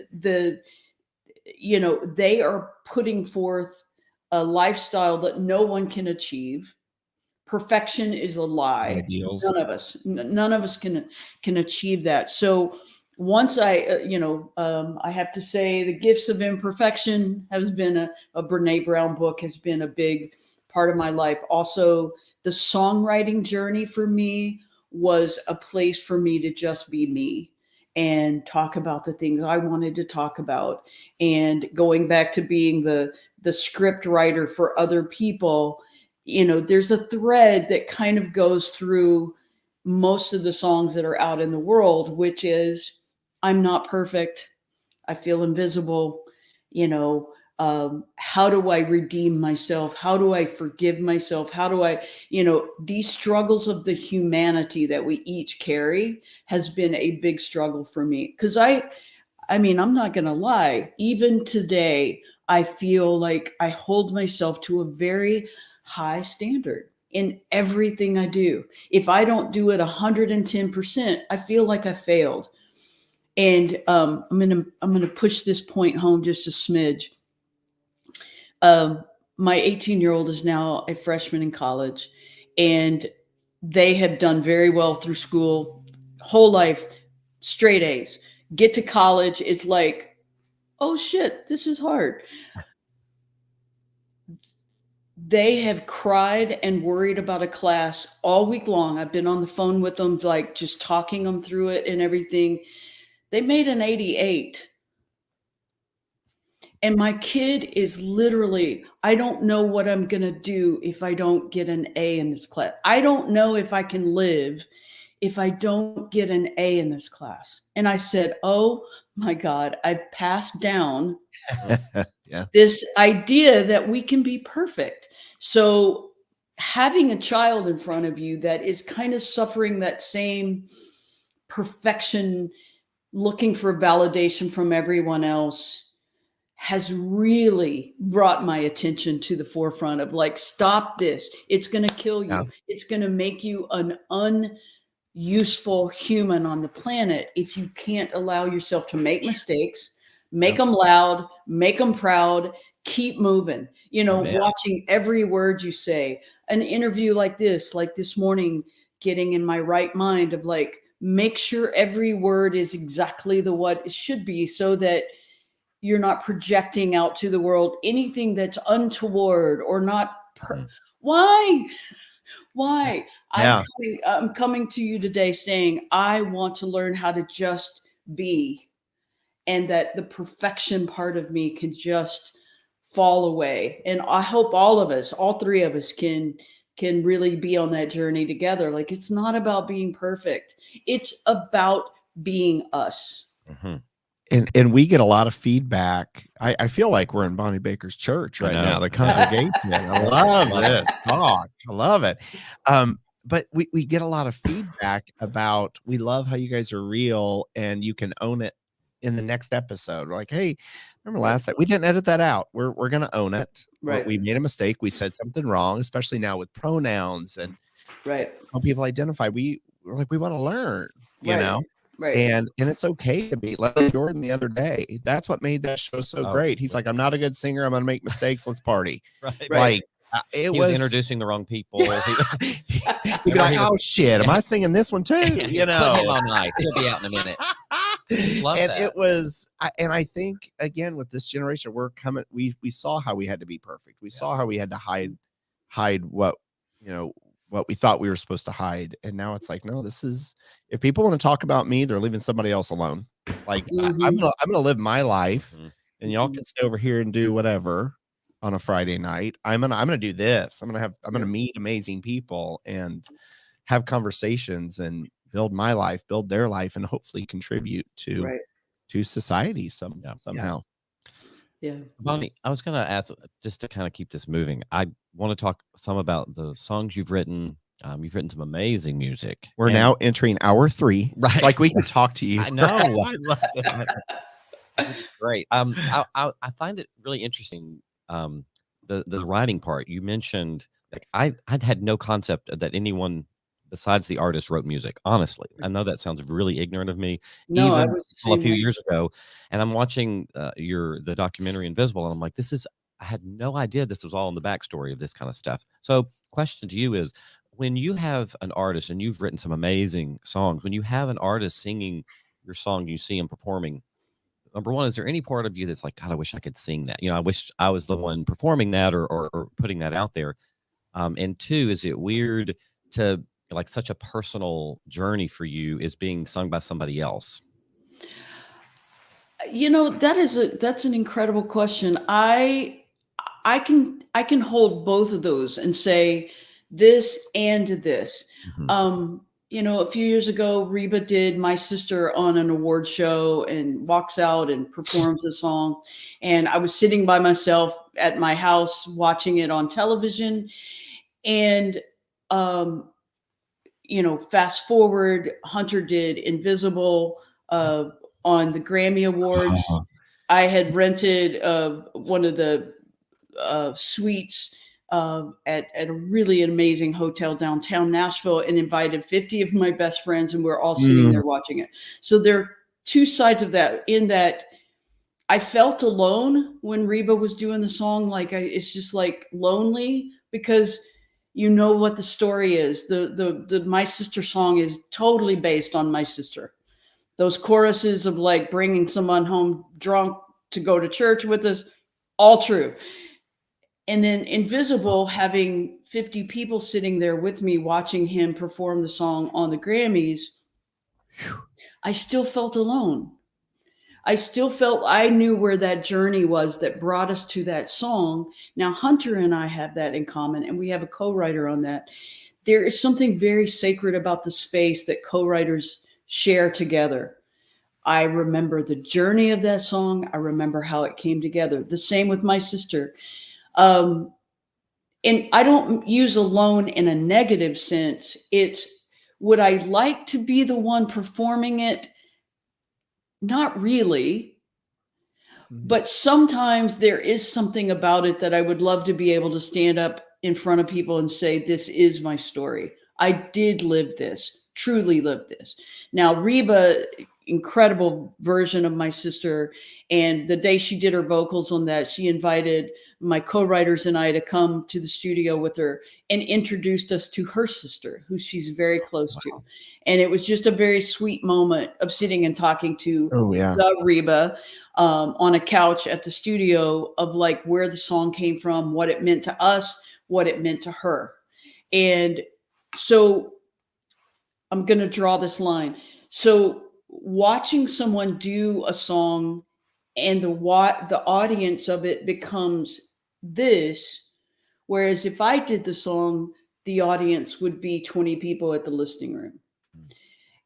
they are putting forth a lifestyle that no one can achieve. Perfection is a lie. None of us can achieve that. So once I have to say, The Gifts of Imperfection has been a Brene Brown book, has been a big part of my life. Also, the songwriting journey for me was a place for me to just be me and talk about the things I wanted to talk about. And going back to being the script writer for other people, there's a thread that kind of goes through most of the songs that are out in the world, which is, I'm not perfect. I feel invisible. How do I redeem myself? How do I forgive myself? How do I, these struggles of the humanity that we each carry has been a big struggle for me. Because I'm not going to lie. Even today, I feel like I hold myself to a very high standard in everything I do. If I don't do it 110%, I feel like I failed. And I'm gonna push this point home just a smidge. My 18-year-old is now a freshman in college, and they have done very well through school, whole life, straight A's. Get to college, it's like, oh shit, this is hard. They have cried and worried about a class all week long. I've been on the phone with them, like, just talking them through it and everything. They made an 88. And my kid is literally, I don't know what I'm going to do if I don't get an A in this class. I don't know if I can live if I don't get an A in this class. And I said, oh my God, I've passed down this idea that we can be perfect. So having a child in front of you that is kind of suffering that same perfection, looking for validation from everyone else, has really brought my attention to the forefront of, like, stop this. It's going to kill you. It's going to make you an unuseful human on the planet if you can't allow yourself to make mistakes, make them loud, make them proud, keep moving, watching every word you say. An interview like this morning, getting in my right mind of like, make sure every word is exactly what it should be, so that you're not projecting out to the world anything that's untoward or not. Why? Yeah. I'm coming to you today saying, I want to learn how to just be, and that the perfection part of me can just fall away. And I hope all three of us can really be on that journey together. Like, it's not about being perfect. It's about being us. Mm-hmm. And we get a lot of feedback. I feel like we're in Bonnie Baker's church right now, the congregation. I love this talk. I love it. But we get a lot of feedback about, we love how you guys are real and you can own it in the next episode. We're like, hey, remember last time we didn't edit that out. We're going to own it. Right. We made a mistake. We said something wrong, especially now with pronouns and how people identify. We're like, we want to learn, you know? Right. And it's okay to be. Leslie Jordan the other day, that's what made that show so great. He's like, I'm not a good singer. I'm going to make mistakes. Let's party. Like, he was introducing the wrong people. He'd be like, oh shit, am I singing this one too? You know, put him on night. He'll be out in a minute. And that. It was, and I think again with this generation, we're coming. We saw how we had to be perfect. We saw how we had to hide what what we thought we were supposed to hide. And now it's like, no, this is, if people want to talk about me, they're leaving somebody else alone. Like I'm gonna live my life, and y'all can stay over here and do whatever on a Friday night. I'm gonna do this. I'm gonna meet amazing people and have conversations and build my life, build their life, and hopefully contribute to society somehow. Yeah. Bonnie, I was going to ask, just to kind of keep this moving, I want to talk some about the songs you've written. You've written some amazing music. We're now entering hour 3. Right. Like we could talk to you. I know. I love it. Great. I find it really interesting. The writing part you mentioned, like I had no concept that anyone besides the artist wrote music. Honestly, I know that sounds really ignorant of me. No, even a few years ago, and I'm watching the documentary Invisible, and I'm like, I had no idea this was all in the backstory of this kind of stuff. So, question to you is, when you have an artist and you've written some amazing songs, when you have an artist singing your song, you see him performing. Number one, is there any part of you that's like, God, I wish I could sing that? I wish I was the one performing that or putting that out there. And two, is it weird to, like, such a personal journey for you is being sung by somebody else? That's an incredible question. I can hold both of those and say this and this. A few years ago, Reba did My Sister on an award show and walks out and performs a song. And I was sitting by myself at my house watching it on television. And, fast forward, Hunter did Invisible on the Grammy Awards. I had rented one of the suites at a really amazing hotel downtown Nashville and invited 50 of my best friends, and we're all sitting there watching it. So there are two sides of that, in that I felt alone when Reba was doing the song. Like it's just like lonely, because what the story is. The My Sister song is totally based on my sister. Those choruses of like bringing someone home drunk to go to church with us, all true. And then Invisible, having 50 people sitting there with me watching him perform the song on the Grammys, I still felt alone. I still felt I knew where that journey was that brought us to that song. Now, Hunter and I have that in common, and we have a co-writer on that. There is something very sacred about the space that co-writers share together. I remember the journey of that song. I remember how it came together. The same with My Sister. And I don't use alone in a negative sense. It's, would I like to be the one performing it? Not really. But sometimes there is something about it that I would love to be able to stand up in front of people and say, this is my story. I did live this, truly live this. Now, Reba, incredible version of my sister. And the day she did her vocals on that, she invited my co-writers and I to come to the studio with her and introduced us to her sister, who she's very close to. And it was just a very sweet moment of sitting and talking to the Reba on a couch at the studio, of like where the song came from, what it meant to us, what it meant to her. And so I'm going to draw this line. So watching someone do a song and the audience of it becomes this, whereas if I did the song, the audience would be 20 people at the listening room.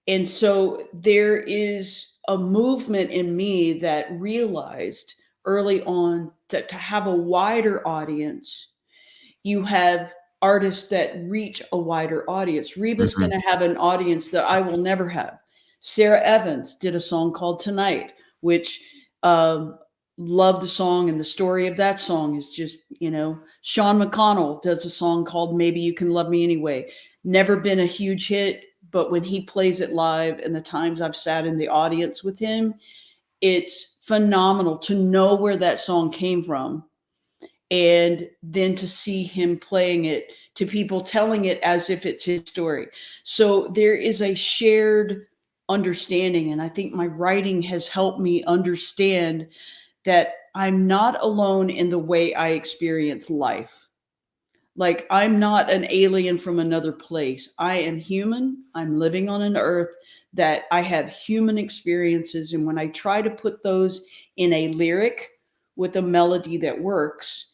And so there is a movement in me that realized early on that to have a wider audience, you have artists that reach a wider audience. Reba's going to have an audience that I will never have. Sarah Evans did a song called Tonight, which love the song, and the story of that song is just, Sean McConnell does a song called Maybe You Can Love Me Anyway. Never been a huge hit, but when he plays it live and the times I've sat in the audience with him, it's phenomenal to know where that song came from. And then to see him playing it to people, telling it as if it's his story. So there is a shared understanding. And I think my writing has helped me understand that I'm not alone in the way I experience life. Like, I'm not an alien from another place. I am human. I'm living on an earth that I have human experiences. And when I try to put those in a lyric with a melody that works,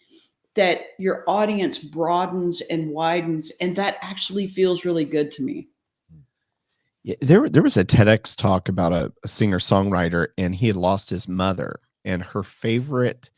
that your audience broadens and widens. And that actually feels really good to me. Yeah, there was a TEDx talk about a singer-songwriter, and he had lost his mother, and her favorite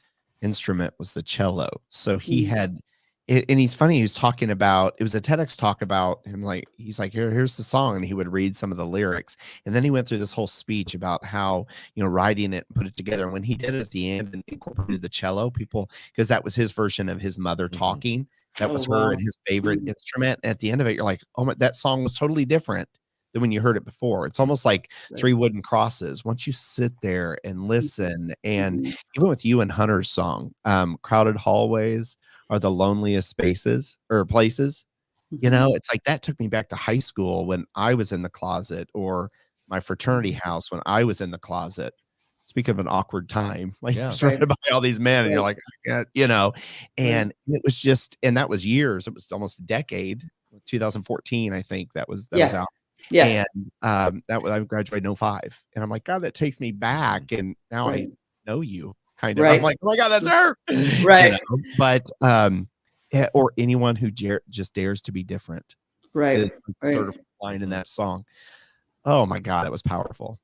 instrument was the cello. So he had, and he's funny, he was talking about, it was a TEDx talk about him, like, he's like, here's the song, and he would read some of the lyrics. And then he went through this whole speech about how, writing it and put it together. And when he did it at the end and incorporated the cello, people, because that was his version of his mother talking, that was her and his favorite instrument. At the end of it, you're like, oh my, that song was totally different than when you heard it before. It's almost like three wooden crosses. Once you sit there and listen, and even with you and Hunter's song, Crowded Hallways Are the Loneliest Spaces or Places, it's like that took me back to high school when I was in the closet, or my fraternity house when I was in the closet. Speaking of an awkward time, like you're surrounded by all these men and you're like, and it was just, and that was years. It was almost a decade, 2014, I think that was out. Yeah. And that was, I graduated in 05. And I'm like, God, that takes me back. And now I know you kind of. I'm like, oh my God, that's her. Right. But or anyone who just dares to be different. Is the sort of line in that song. Oh my God, that was powerful.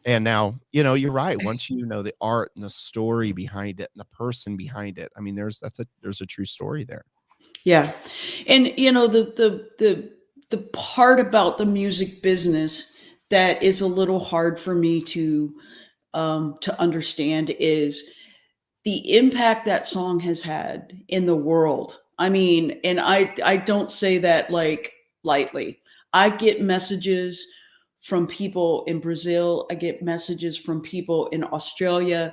And now, you're right. Once you know the art and the story behind it and the person behind it, I mean, there's a true story there. Yeah. And the part about the music business that is a little hard for me to understand is the impact that song has had in the world. I mean, and I don't say that like lightly. I get messages from people in Brazil. I get messages from people in Australia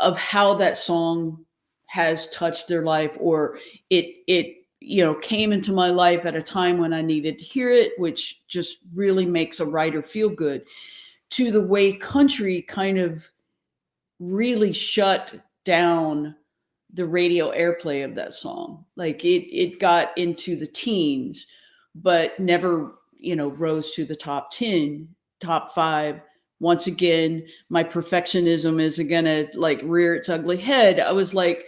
of how that song has touched their life, or it came into my life at a time when I needed to hear it, which just really makes a writer feel good, to the way country kind of really shut down the radio airplay of that song. Like it got into the teens, but never, rose to the top 10, top 5. Once again, my perfectionism isn't gonna like rear its ugly head. I was like,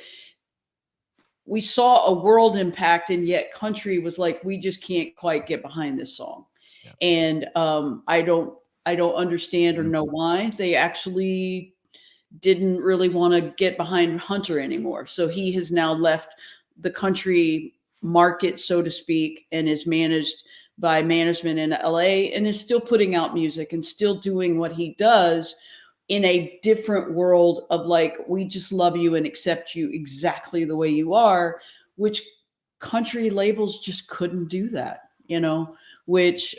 we saw a world impact, and yet country was like, we just can't quite get behind this song. Yeah. And I don't understand or know why. They actually didn't really want to get behind Hunter anymore. So he has now left the country market, so to speak, and is managed by management in LA, and is still putting out music and still doing what he does in a different world of like, we just love you and accept you exactly the way you are, which country labels just couldn't do that, which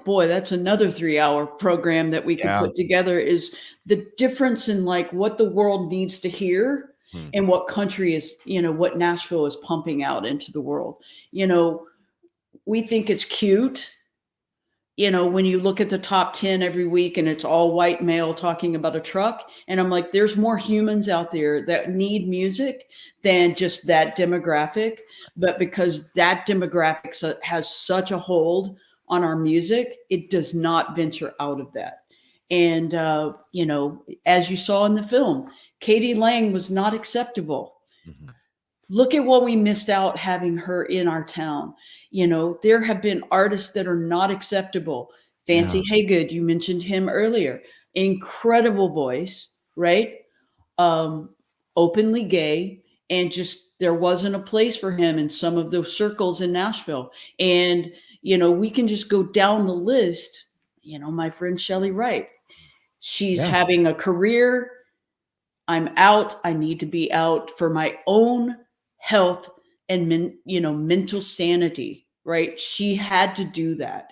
boy, that's another 3-hour program that we could put together, is the difference in like what the world needs to hear and what country is, what Nashville is pumping out into the world. We think it's cute, when you look at the top 10 every week and it's all white male talking about a truck. And I'm like, there's more humans out there that need music than just that demographic. But because that demographic has such a hold on our music, it does not venture out of that. And, as you saw in the film, Katie Lang was not acceptable. Mm-hmm. Look at what we missed out having her in our town. There have been artists that are not acceptable. Fancy Haygood, you mentioned him earlier. Incredible voice, right? Openly gay, and just there wasn't a place for him in some of those circles in Nashville. And, we can just go down the list. My friend Shelly Wright, she's having a career. I'm out. I need to be out for my own health and mental sanity, right? She had to do that.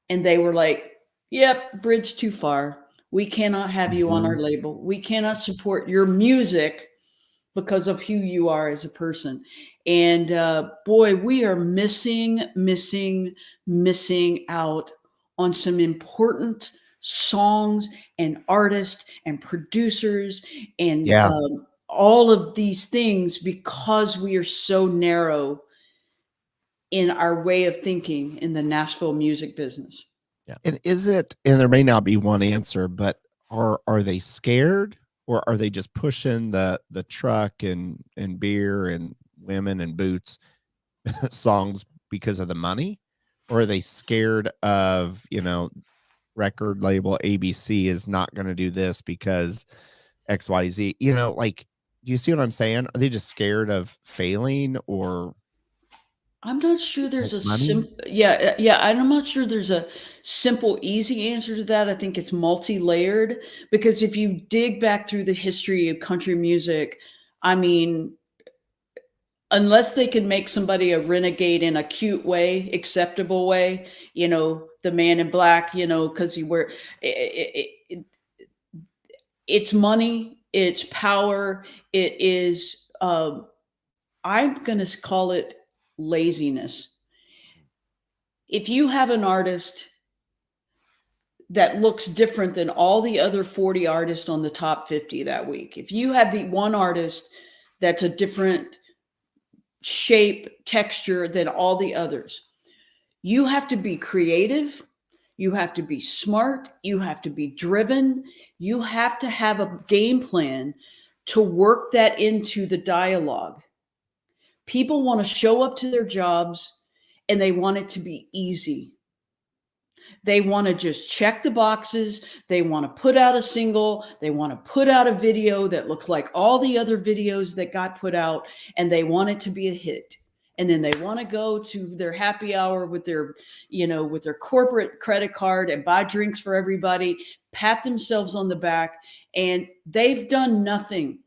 And they were like, yep, bridge too far. We cannot have you on our label. We cannot support your music because of who you are as a person. And boy, we are missing out on some important songs and artists and producers and all of these things, because we are so narrow in our way of thinking in the Nashville music business. Yeah. And there may not be one answer, but are they scared, or are they just pushing the truck and beer and women and boots songs because of the money? Or are they scared of, record label ABC is not going to do this because XYZ, do you see what I'm saying? Are they just scared of failing, or? I'm not sure there's I'm not sure there's a simple, easy answer to that. I think it's multi-layered, because if you dig back through the history of country music, I mean, unless they can make somebody a renegade in a cute way, acceptable way, the man in black, because it's money, it's power, it is, I'm going to call it laziness. If you have an artist that looks different than all the other 40 artists on the top 50 that week, if you have the one artist that's a different shape, texture than all the others, you have to be creative, you have to be smart, you have to be driven, you have to have a game plan to work that into the dialogue. People want to show up to their jobs and they want it to be easy. They want to just check the boxes. They want to put out a single. They want to put out a video that looks like all the other videos that got put out, and they want it to be a hit. And then they want to go to their happy hour with their, with their corporate credit card and buy drinks for everybody, pat themselves on the back, and they've done nothing.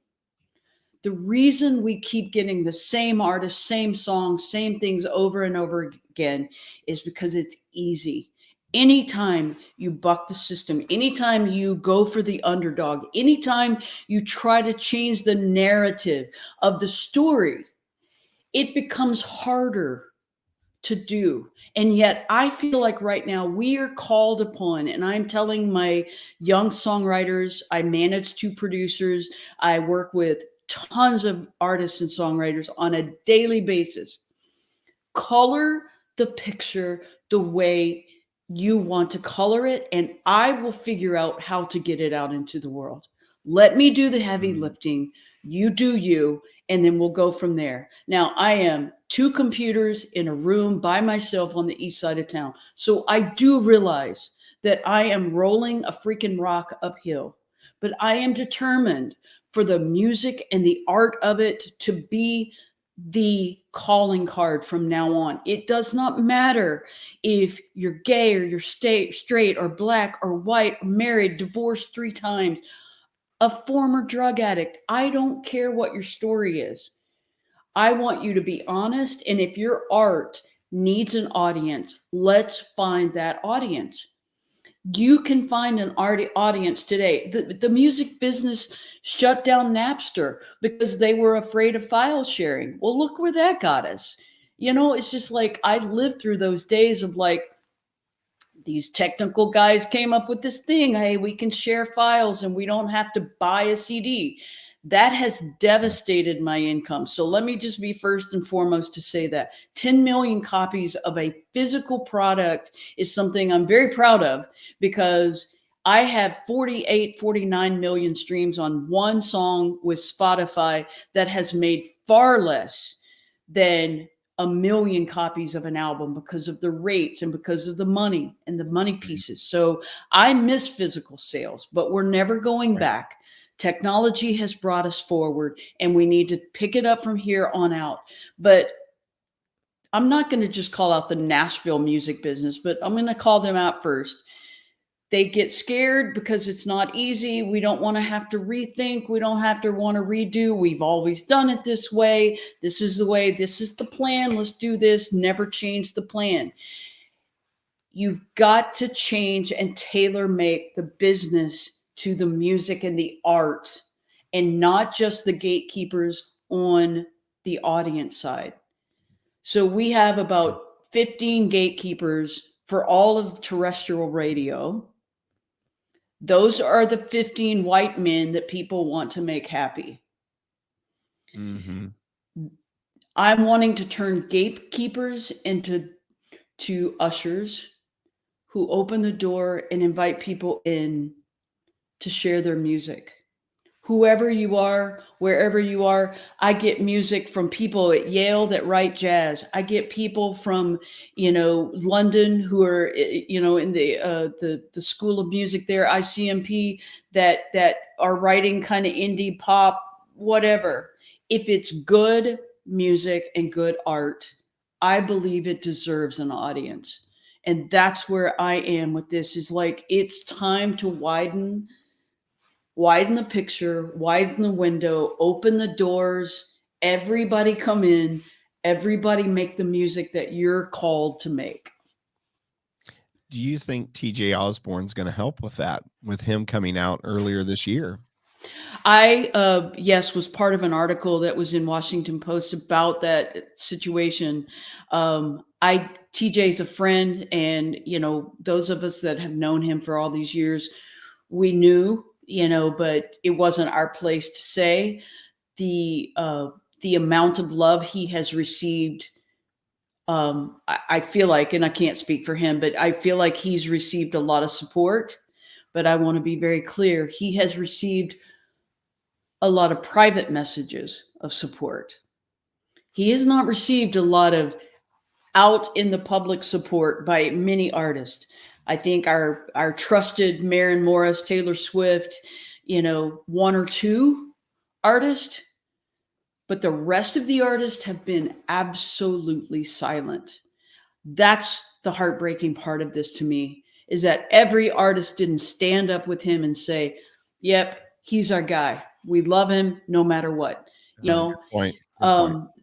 The reason we keep getting the same artists, same songs, same things over and over again is because it's easy. Anytime you buck the system, anytime you go for the underdog, anytime you try to change the narrative of the story, it becomes harder to do. And yet I feel like right now we are called upon, and I'm telling my young songwriters, I manage 2 producers, I work with tons of artists and songwriters on a daily basis. Color the picture the way you want to color it, and I will figure out how to get it out into the world. Let me do the heavy lifting. You do you, and then we'll go from there. Now, I am 2 computers in a room by myself on the east side of town. So I do realize that I am rolling a freaking rock uphill, but I am determined for the music and the art of it to be the calling card from now on. It does not matter if you're gay or you're straight or black or white, or married, divorced 3 times, a former drug addict. I don't care what your story is. I want you to be honest. And if your art needs an audience. Let's find that audience. You can find an audience today. The music business shut down Napster because they were afraid of file sharing. Well, look where that got us. It's just like I lived through those days of like, these technical guys came up with this thing. Hey, we can share files and we don't have to buy a CD. That has devastated my income. So let me just be first and foremost to say that 10 million copies of a physical product is something I'm very proud of, because I have 49 million streams on one song with Spotify that has made far less than a million copies of an album because of the rates and because of the money and the money pieces. So I miss physical sales, but we're never going back. Technology has brought us forward and we need to pick it up from here on out. But I'm not going to just call out the Nashville music business, but I'm going to call them out first. They get scared because it's not easy. We don't want to have to rethink. We don't have to want to redo. We've always done it this way. This is the way. This is the plan. Let's do this. Never change the plan. You've got to change and tailor make the business to the music and the art, and not just the gatekeepers on the audience side. So we have about 15 gatekeepers for all of terrestrial radio. Those are the 15 white men that people want to make happy. Mm-hmm. I'm wanting to turn gatekeepers into ushers who open the door and invite people in to share their music. Whoever you are, wherever you are, I get music from people at Yale that write jazz. I get people from, London who are, in the School of Music there, ICMP, that are writing kind of indie pop, whatever. If it's good music and good art, I believe it deserves an audience. And that's where I am with this, is like, it's time to widen the picture, widen the window, open the doors, everybody come in, everybody make the music that you're called to make. Do you think TJ Osborne's going to help with that, with him coming out earlier this year? I, was part of an article that was in Washington Post about that situation. TJ's a friend, and, those of us that have known him for all these years, we knew, but it wasn't our place to say. The amount of love he has received, I feel like, and I can't speak for him, but I feel like he's received a lot of support. But I want to be very clear, he has received a lot of private messages of support. He has not received a lot of out in the public support by many artists. I think our trusted Maren Morris, Taylor Swift, one or two artists, but the rest of the artists have been absolutely silent. That's the heartbreaking part of this to me, is that every artist didn't stand up with him and say, yep, he's our guy. We love him no matter what. Good point.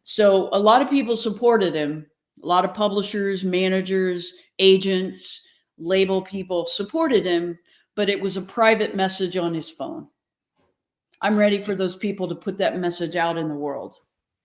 So a lot of people supported him. A lot of publishers, managers, agents, label people supported him, but it was a private message on his phone. I'm ready for those people to put that message out in the world.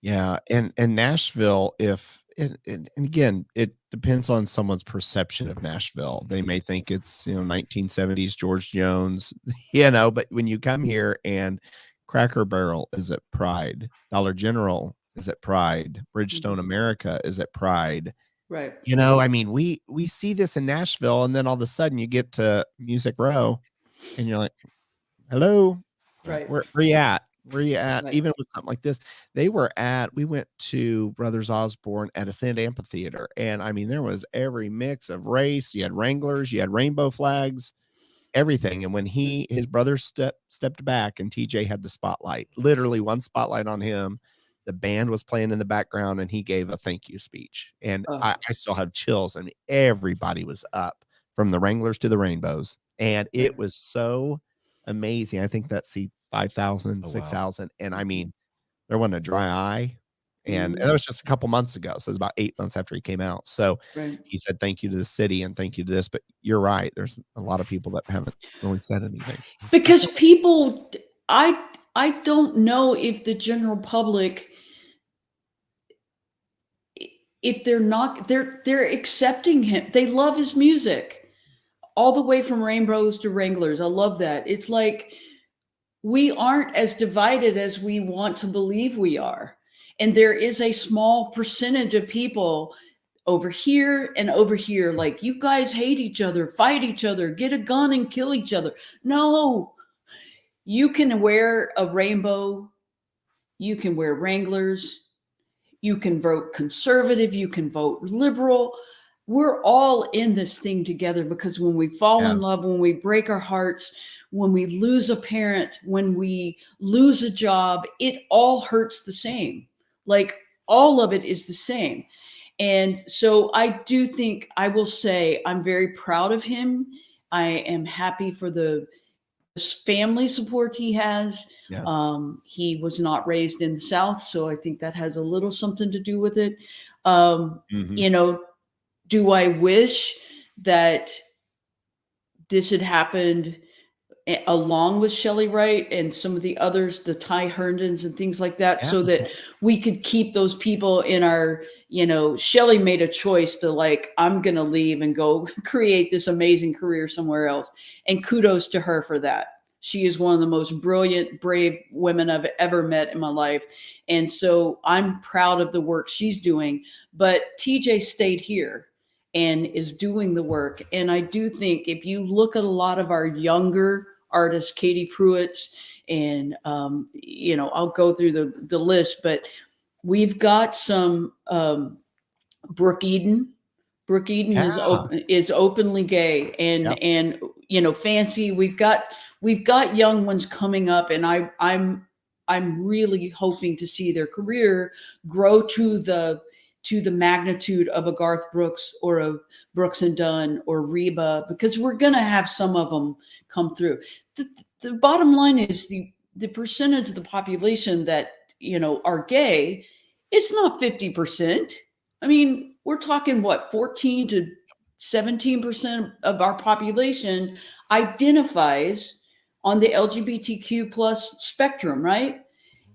Yeah. And Nashville, and again, it depends on someone's perception of Nashville. They may think it's, 1970s George Jones, but when you come here and Cracker Barrel is at Pride, Dollar General is at Pride, Bridgestone America is at Pride. Right. We see this in Nashville, and then all of a sudden you get to Music Row and you're like, hello, right? Where you at? Where you at? Right. Even with something like this, we went to Brothers Osborne at a Sand Amphitheater, and there was every mix of race. You had Wranglers, you had rainbow flags, everything. And when his brother stepped back and TJ had the spotlight, literally one spotlight on him, the band was playing in the background and he gave a thank you speech. And I still have chills. Everybody was up, from the Wranglers to the Rainbows. And it was so amazing. I think that seats 5,000, 6,000. And there wasn't a dry eye. And that was just a couple months ago. So it was about 8 months after he came out. So he said, thank you to the city and thank you to this. But you're right. There's a lot of people that haven't really said anything. Because people, I don't know if the general public, if they're accepting him. They love his music all the way from Rainbows to Wranglers. I love that. It's like we aren't as divided as we want to believe we are. And there is a small percentage of people over here and over here, like, you guys hate each other, fight each other, get a gun and kill each other. No, you can wear a rainbow. You can wear Wranglers. You can vote conservative. You can vote liberal. We're all in this thing together, because when we fall in love, when we break our hearts, when we lose a parent, when we lose a job, it all hurts the same. Like, all of it is the same. And so I do think, I will say, I'm very proud of him. I am happy for the family support he has. He was not raised in the South, so I think that has a little something to do with it. You know, do I wish that this had happened along with Shelley Wright and some of the others, the Ty Herndons and things like that, so that we could keep those people in our, you know, Shelley made a choice to, like, I'm going to leave and go create this amazing career somewhere else. And kudos to her for that. She is one of the most brilliant, brave women I've ever met in my life. And so I'm proud of the work she's doing. But TJ stayed here and is doing the work. And I do think if you look at a lot of our younger artists, Katie Pruitt's, and, you know, I'll go through the list, but we've got some, Brooke Eden. Brooke Eden is openly gay, and, you know, Fancy, we've got young ones coming up, and I'm really hoping to see their career grow to the magnitude of a Garth Brooks or a Brooks and Dunn or Reba, because we're going to have some of them come through. The bottom line is the percentage of the population that, you know, are gay, it's not 50%. I mean, we're talking what, 14 to 17% of our population identifies on the LGBTQ plus spectrum, right?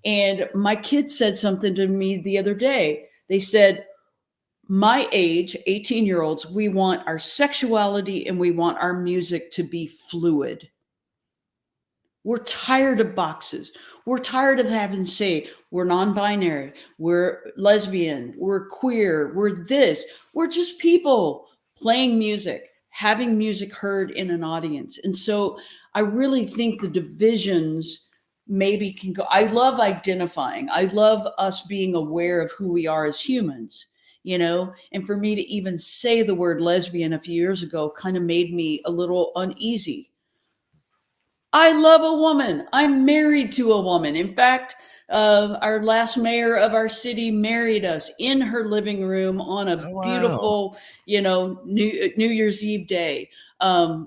And my kids said something to me the other day. They said, my age, 18-year-olds, we want our sexuality and we want our music to be fluid. We're tired of boxes. We're tired of having to say we're non-binary, we're lesbian, we're queer, we're this. We're just people playing music, having music heard in an audience. And so I really think the divisions maybe can go. I love identifying. I love us being aware of who we are as humans, you know, and for me to even say the word lesbian a few years ago kind of made me a little uneasy. I love a woman. I'm married to a woman. In fact, our last mayor of our city married us in her living room on a beautiful, you know, New Year's Eve day.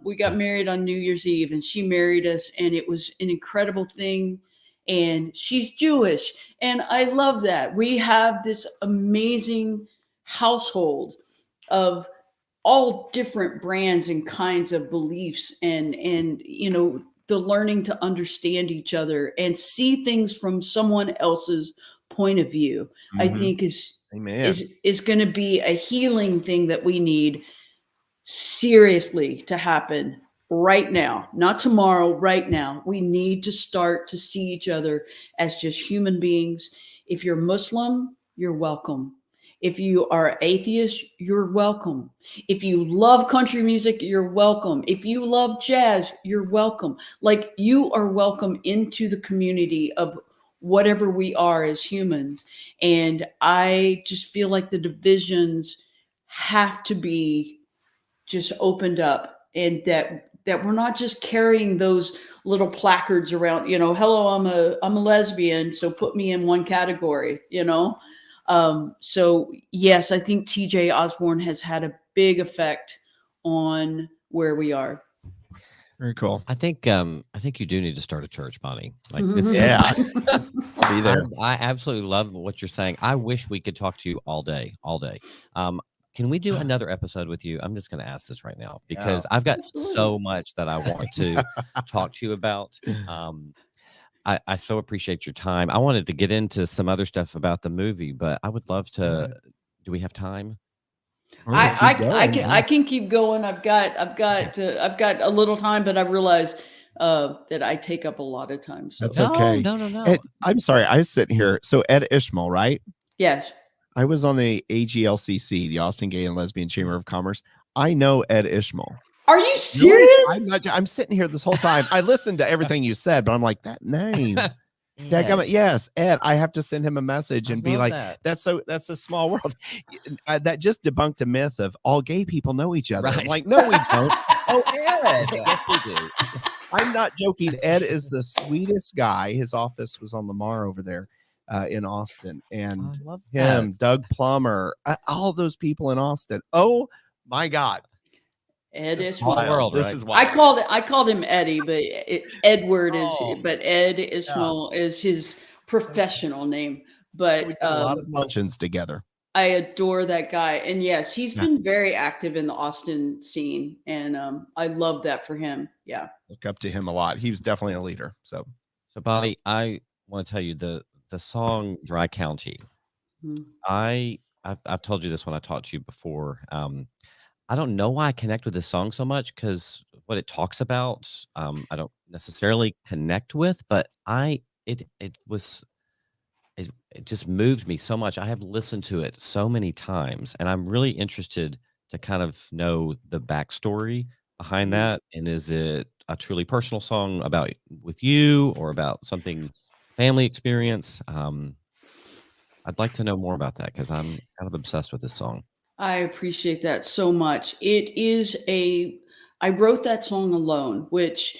We got married on New Year's Eve, and she married us, and it was an incredible thing. And she's Jewish, and I love that. We have this amazing household of all different brands and kinds of beliefs, and you know, the learning to understand each other and see things from someone else's point of view, I think is going to be a healing thing that we need seriously to happen right now, not tomorrow, right now. We need to start to see each other as just human beings. If you're Muslim, you're welcome. If you are atheist, you're welcome. If you love country music, you're welcome. If you love jazz, you're welcome. Like, you are welcome into the community of whatever we are as humans. And I just feel like the divisions have to be just opened up, and that we're not just carrying those little placards around, you know, hello, I'm a lesbian, so put me in one category, you know? So yes, I think TJ Osborne has had a big effect on where we are. Very cool. I think you do need to start a church, Bonnie. Like this. Yeah. I'll be there. I absolutely love what you're saying. I wish we could talk to you all day. Can we do another episode with you? I'm just going to ask this right now because I've got so much that I want to talk to you about. I so appreciate your time. I wanted to get into some other stuff about the movie, but I would love to. Do we have time? I can keep going. I've got a little time, but I realize that I take up a lot of time. So that's okay. No. Ed, I'm sorry. I was sitting here. So Ed Ishmael, right? Yes. I was on the AGLCC, the Austin Gay and Lesbian Chamber of Commerce. I know Ed Ishmael. Are you serious? I'm sitting here this whole time. I listened to everything you said, but I'm like, that name. Yes, Ed. I have to send him a message and be like, that's a small world. That just debunked a myth of all gay people know each other. Right. I'm like, no, we don't. Oh, Ed. Yes, we do. I'm not joking. Ed is the sweetest guy. His office was on Lamar over there in Austin, and him, Doug Plummer, all those people in Austin. Oh my God. Ed this is wild. This is wild. I called him Eddie, but Edward is, but Ed Ishmael is his professional name. But we did a lot of luncheons together. I adore that guy, and yes, he's been very active in the Austin scene, and I love that for him. Yeah, look up to him a lot. He was definitely a leader. So Bonnie, I want to tell you the song "Dry County." I've told you this when I talked to you before. I don't know why I connect with this song so much because what it talks about, I don't necessarily connect with, but it just moved me so much. I have listened to it so many times, and I'm really interested to kind of know the backstory behind that. And is it a truly personal song about with you or about something family experience? I'd like to know more about that because I'm kind of obsessed with this song. I appreciate that so much. I wrote that song alone, which,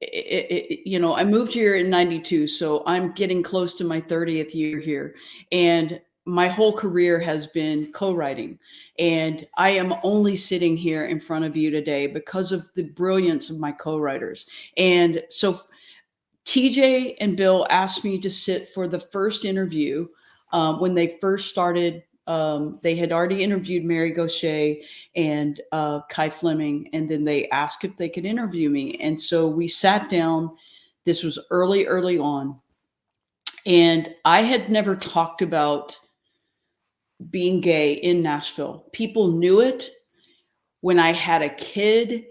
I moved here in 92. So I'm getting close to my 30th year here. And my whole career has been co-writing. And I am only sitting here in front of you today because of the brilliance of my co-writers. And so TJ and Bill asked me to sit for the first interview when they first started. They had already interviewed Mary Gaucher and Kai Fleming, and then they asked if they could interview me. And so we sat down. This was early on. And I had never talked about being gay in Nashville. People knew it. When I had a kid,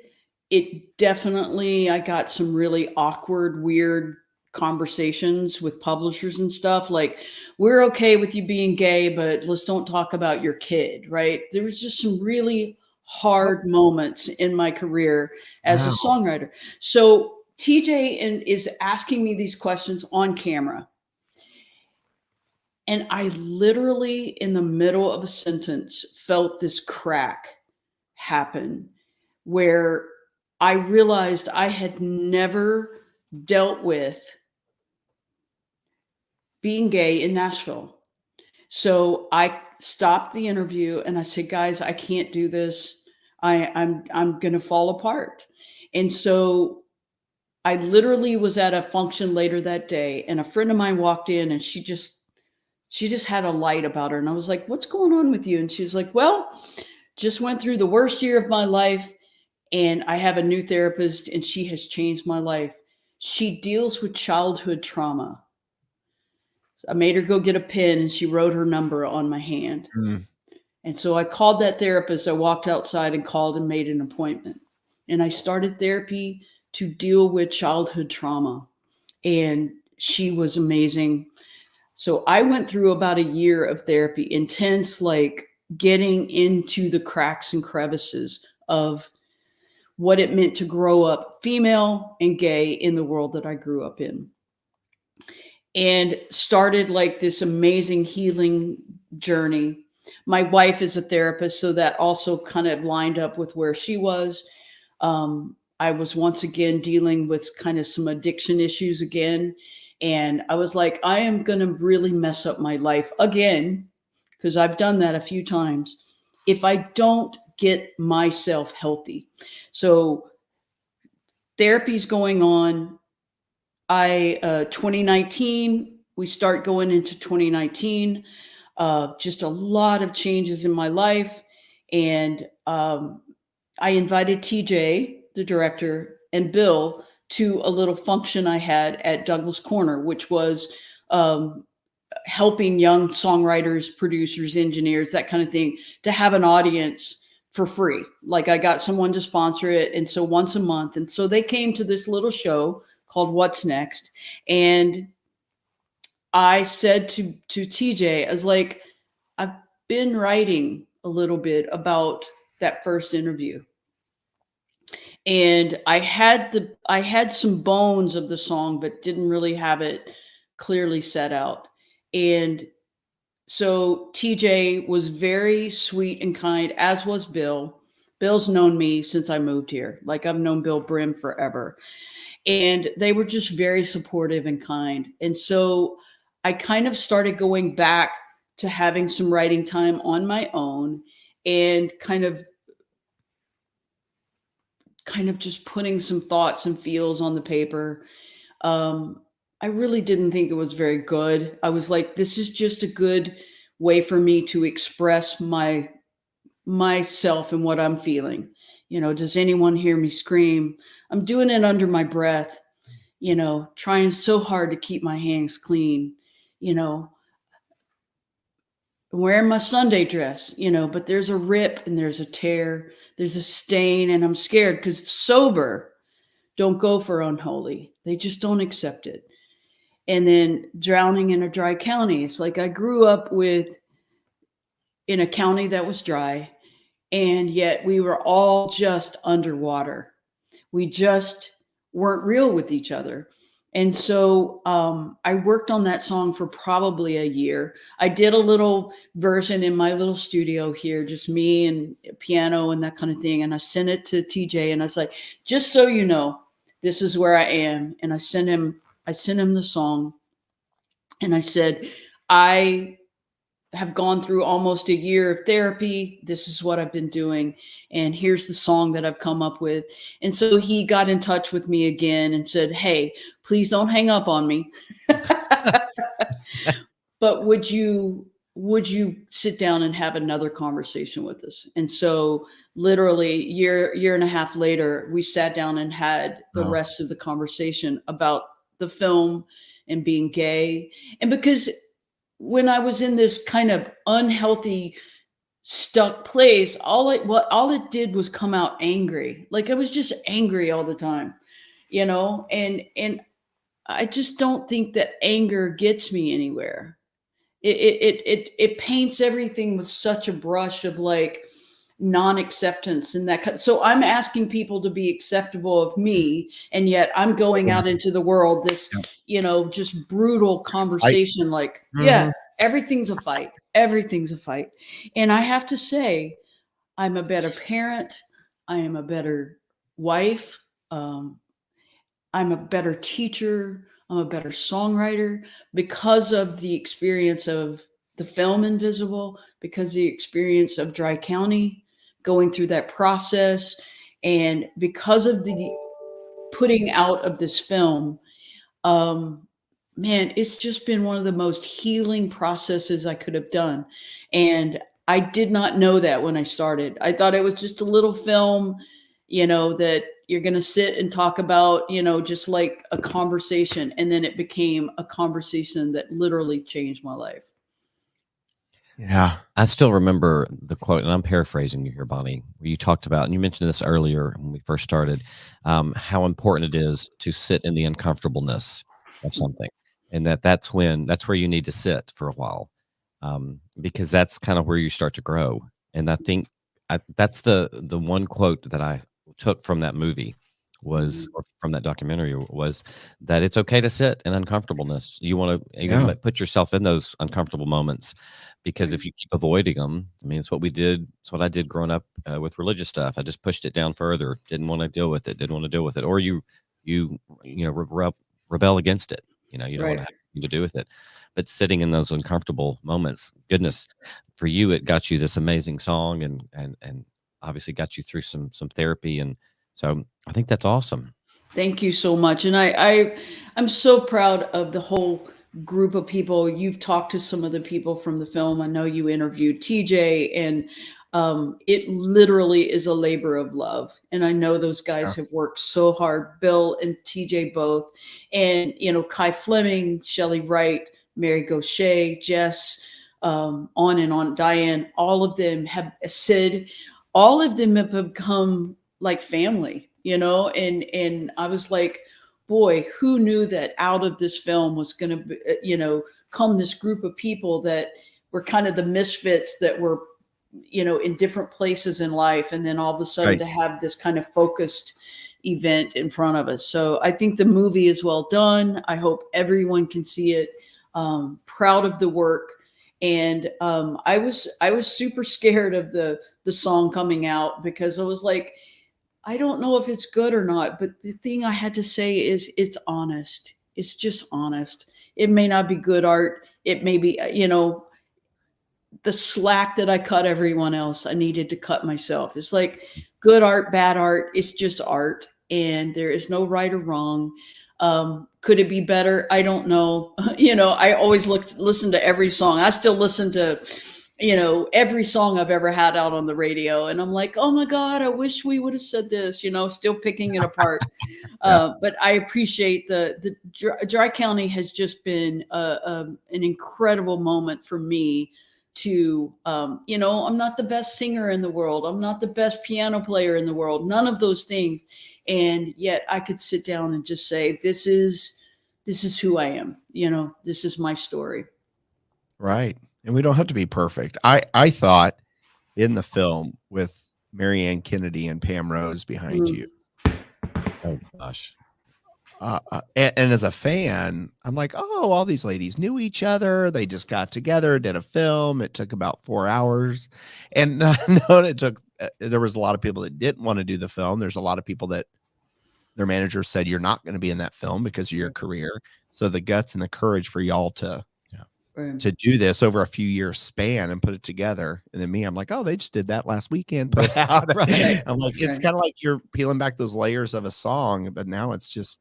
I got some really awkward, weird conversations with publishers and stuff like, we're okay with you being gay, but let's don't talk about your kid, right? There was just some really hard moments in my career as a songwriter. So TJ is asking me these questions on camera. And I literally, in the middle of a sentence, felt this crack happen where I realized I had never dealt with being gay in Nashville. So I stopped the interview and I said, guys, I can't do this. I'm going to fall apart. And so I literally was at a function later that day and a friend of mine walked in and she just had a light about her. And I was like, what's going on with you? And she's like, well, just went through the worst year of my life. And I have a new therapist and she has changed my life. She deals with childhood trauma. I made her go get a pen and she wrote her number on my hand. And so I called that therapist. I walked outside and called and made an appointment. And I started therapy to deal with childhood trauma. And she was amazing. So I went through about a year of therapy, intense, like getting into the cracks and crevices of what it meant to grow up female and gay in the world that I grew up in. And started like this amazing healing journey. My wife is a therapist, so that also kind of lined up with where she was. I was once again dealing with kind of some addiction issues again. And I was like, I am going to really mess up my life again, because I've done that a few times, if I don't get myself healthy. So therapy's going on. 2019, we start going into 2019. Just a lot of changes in my life. And I invited TJ, the director, and Bill to a little function I had at Douglas Corner, which was helping young songwriters, producers, engineers, that kind of thing, to have an audience for free. Like I got someone to sponsor it. And so once a month. And so they came to this little show called What's Next. And I said to TJ, I was like, I've been writing a little bit about that first interview. And I had some bones of the song, but didn't really have it clearly set out. And so TJ was very sweet and kind, as was Bill. Bill's known me since I moved here. Like I've known Bill Brim forever. And they were just very supportive and kind. And so I kind of started going back to having some writing time on my own and kind of just putting some thoughts and feels on the paper. I really didn't think it was very good. I was like, this is just a good way for me to express myself and what I'm feeling. You know, does anyone hear me scream? I'm doing it under my breath, you know, trying so hard to keep my hands clean, you know, wearing my Sunday dress, you know, but there's a rip and there's a tear, there's a stain, and I'm scared because sober don't go for unholy. They just don't accept it. And then drowning in a dry county. It's like I grew up in a county that was dry, and yet we were all just underwater. We just weren't real with each other. And so I worked on that song for probably a year. I did a little version in my little studio here, just me and piano and that kind of thing. And I sent it to TJ and I was like, just so you know, this is where I am. And I sent him the song. And I said, I have gone through almost a year of therapy. This is what I've been doing. And here's the song that I've come up with. And so he got in touch with me again and said, hey, please don't hang up on me. But would you sit down and have another conversation with us? And so literally year and a half later, we sat down and had the rest of the conversation about the film and being gay. And because when I was in this kind of unhealthy, stuck place, all it did was come out angry. Like I was just angry all the time, you know, and I just don't think that anger gets me anywhere. It paints everything with such a brush of like non-acceptance and that. So I'm asking people to be acceptable of me, and yet I'm going out into the world, this, you know, just brutal conversation. Yeah, everything's a fight. Everything's a fight. And I have to say, I'm a better parent. I am a better wife. I'm a better teacher. I'm a better songwriter because of the experience of the film Invisible, because the experience of Dry County, going through that process, and because of the putting out of this film. Man, it's just been one of the most healing processes I could have done. And I did not know that when I started. I thought it was just a little film, you know, that you're going to sit and talk about, you know, just like a conversation. And then it became a conversation that literally changed my life. Yeah. I still remember the quote, and I'm paraphrasing you here, Bonnie, where you talked about, and you mentioned this earlier when we first started, how important it is to sit in the uncomfortableness of something. And that's where you need to sit for a while, because that's kind of where you start to grow. And I think that's the one quote that I took from that movie was, or from that documentary, was that it's okay to sit in uncomfortableness. You want to even put yourself in those uncomfortable moments, because if you keep avoiding them, I mean, it's what we did. It's what I did growing up with religious stuff. I just pushed it down further. Didn't want to deal with it. Or you rebel against it. You know, you don't want to have anything to do with it. But sitting in those uncomfortable moments, goodness, for you, it got you this amazing song, and obviously got you through some therapy. And so I think that's awesome. Thank you so much. And I'm so proud of the whole group of people. You've talked to some of the people from the film. I know you interviewed TJ, and it literally is a labor of love. And I know those guys have worked so hard, Bill and TJ both. And, Kai Fleming, Shelley Wright, Mary Gaucher, Jess, on and on, Diane, all of them have said, all of them have become like family, and I was like, boy, who knew that out of this film was going to, come this group of people that were kind of the misfits that were, in different places in life. And then all of a sudden to have this kind of focused event in front of us. So I think the movie is well done. I hope everyone can see it. Proud of the work. And I was super scared of the song coming out, because I was like, I don't know if it's good or not, but the thing I had to say is it's honest. It's just honest. It may not be good art. It may be, the slack that I cut everyone else, I needed to cut myself. It's like good art, bad art. It's just art, and there is no right or wrong. Could it be better? I don't know. I always listen to every song. I still listen to, every song I've ever had out on the radio. And I'm like, oh my God, I wish we would have said this, still picking it apart. But I appreciate the Dry County has just been an incredible moment for me to, I'm not the best singer in the world. I'm not the best piano player in the world. None of those things. And yet I could sit down and just say, this is who I am. This is my story. Right. And we don't have to be perfect. I thought in the film with Marianne Kennedy and Pam Rose behind you. Oh gosh. And as a fan, I'm like, oh, all these ladies knew each other. They just got together, did a film. It took about 4 hours. And it took, there was a lot of people that didn't want to do the film. There's a lot of people that their manager said, you're not going to be in that film because of your career. So the guts and the courage for y'all to do this over a few years span and put it together. And then me, I'm like, oh, they just did that last weekend. Put it out. I'm like, it's kind of like you're peeling back those layers of a song, but now it's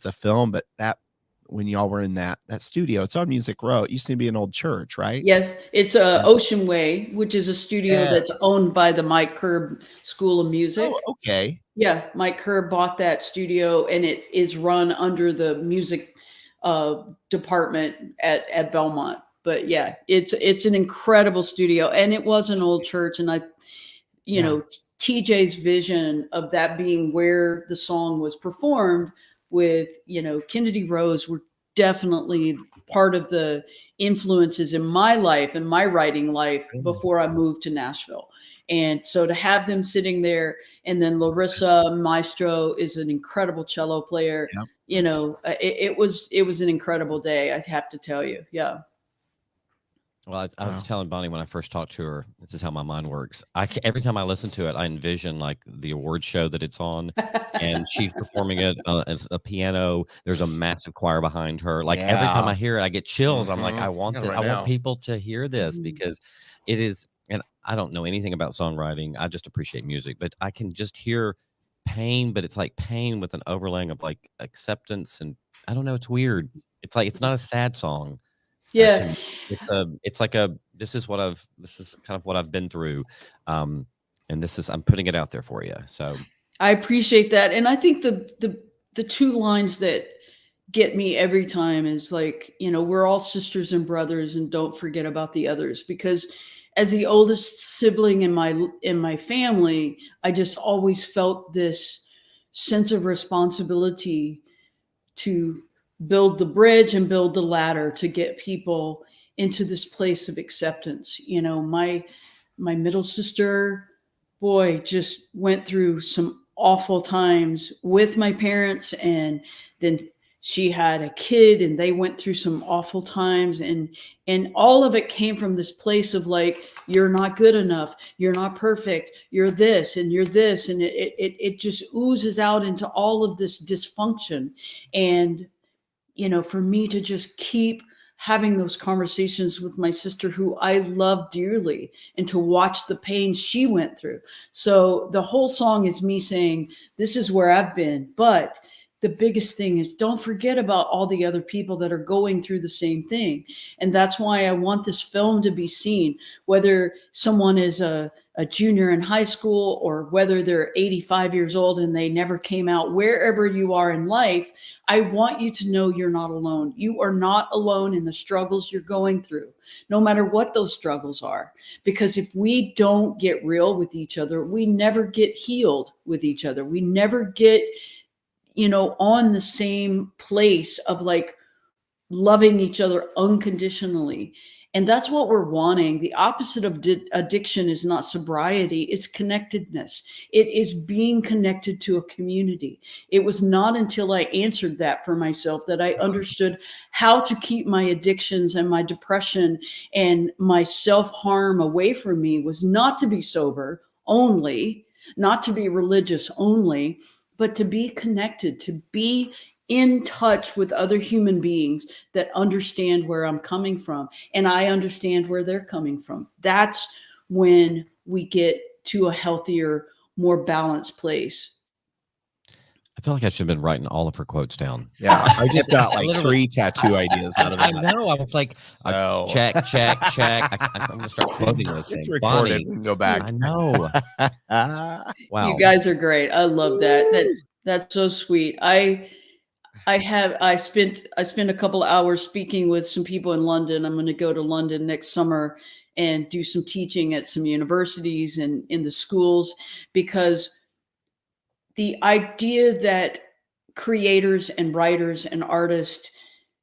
a film. But that, when y'all were in that studio, it's on Music Row. It used to be an old church, right? Yes. It's Ocean Way, which is a studio that's owned by the Mike Kerr School of Music. Oh, okay. Yeah. Mike Kerr bought that studio, and it is run under the music department at Belmont. But yeah, it's an incredible studio, and it was an old church. And TJ's vision of that being where the song was performed with, Kennedy Rose were definitely part of the influences in my life and my writing life before I moved to Nashville. And so to have them sitting there, and then Larissa Maestro is an incredible cello player. Yep. It was an incredible day, I have to tell you. Yeah. Well, I was telling Bonnie when I first talked to her, this is how my mind works. Every time I listen to it, I envision like the award show that it's on, and she's performing it as a piano. There's a massive choir behind her. Like every time I hear it, I get chills. I'm like, I want people to hear this, because it is. And I don't know anything about songwriting. I just appreciate music, but I can just hear pain, but it's like pain with an overlaying of like acceptance. And I don't know, it's weird. It's like, it's not a sad song. Yeah. It's like this is kind of what I've been through. And I'm putting it out there for you. So I appreciate that. And I think the two lines that get me every time is like, we're all sisters and brothers, and don't forget about the others. Because as the oldest sibling in my family, I just always felt this sense of responsibility to build the bridge and build the ladder to get people into this place of acceptance. My middle sister, boy, just went through some awful times with my parents, and then she had a kid, and they went through some awful times, and all of it came from this place of like, you're not good enough, you're not perfect, you're this and you're this, and it just oozes out into all of this dysfunction. And for me to just keep having those conversations with my sister, who I love dearly, and to watch the pain she went through. So the whole song is me saying, this is where I've been, but the biggest thing is don't forget about all the other people that are going through the same thing. And that's why I want this film to be seen, whether someone is a junior in high school or whether they're 85 years old and they never came out. Wherever you are in life, I want you to know you're not alone. You are not alone in the struggles you're going through, no matter what those struggles are. Because if we don't get real with each other, we never get healed with each other. We never get, on the same place of like loving each other unconditionally. And that's what we're wanting. The opposite of addiction is not sobriety, it's connectedness. It is being connected to a community. It was not until I answered that for myself that I understood how to keep my addictions and my depression and my self-harm away from me was not to be sober only, not to be religious only, but to be connected, to be in touch with other human beings that understand where I'm coming from, and I understand where they're coming from. That's when we get to a healthier, more balanced place. I feel like I should have been writing all of her quotes down. Yeah, I just got like 3 tattoo ideas out of that. I know. I was like, check. I'm going to start quoting this thing. It's recorded. We can go back. I know. Wow. You guys are great. I love that. That's so sweet. I spent a couple of hours speaking with some people in London. I'm going to go to London next summer and do some teaching at some universities and in the schools, because the idea that creators and writers and artists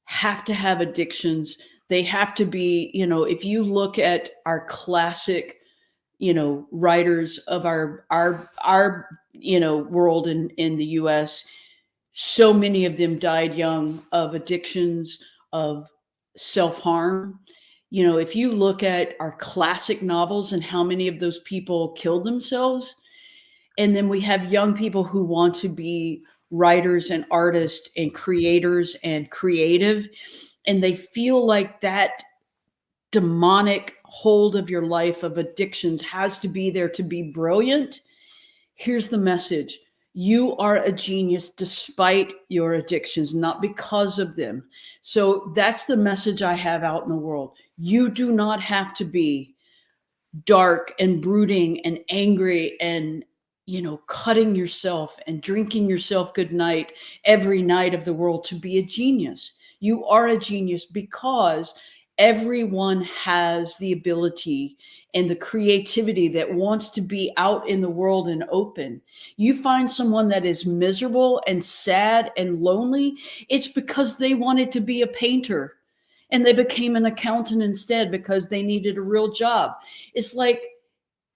have to have addictions, they have to be, if you look at our classic, writers of our world in the US, so many of them died young of addictions, of self-harm. If you look at our classic novels and how many of those people killed themselves, and then we have young people who want to be writers and artists and creators and creative, and they feel like that demonic hold of your life of addictions has to be there to be brilliant. Here's the message. You are a genius despite your addictions, not because of them. So that's the message I have out in the world. You do not have to be dark and brooding and angry and, cutting yourself and drinking yourself good night every night of the world to be a genius. You are a genius because everyone has the ability and the creativity that wants to be out in the world and open. You find someone that is miserable and sad and lonely, it's because they wanted to be a painter and they became an accountant instead because they needed a real job. It's like,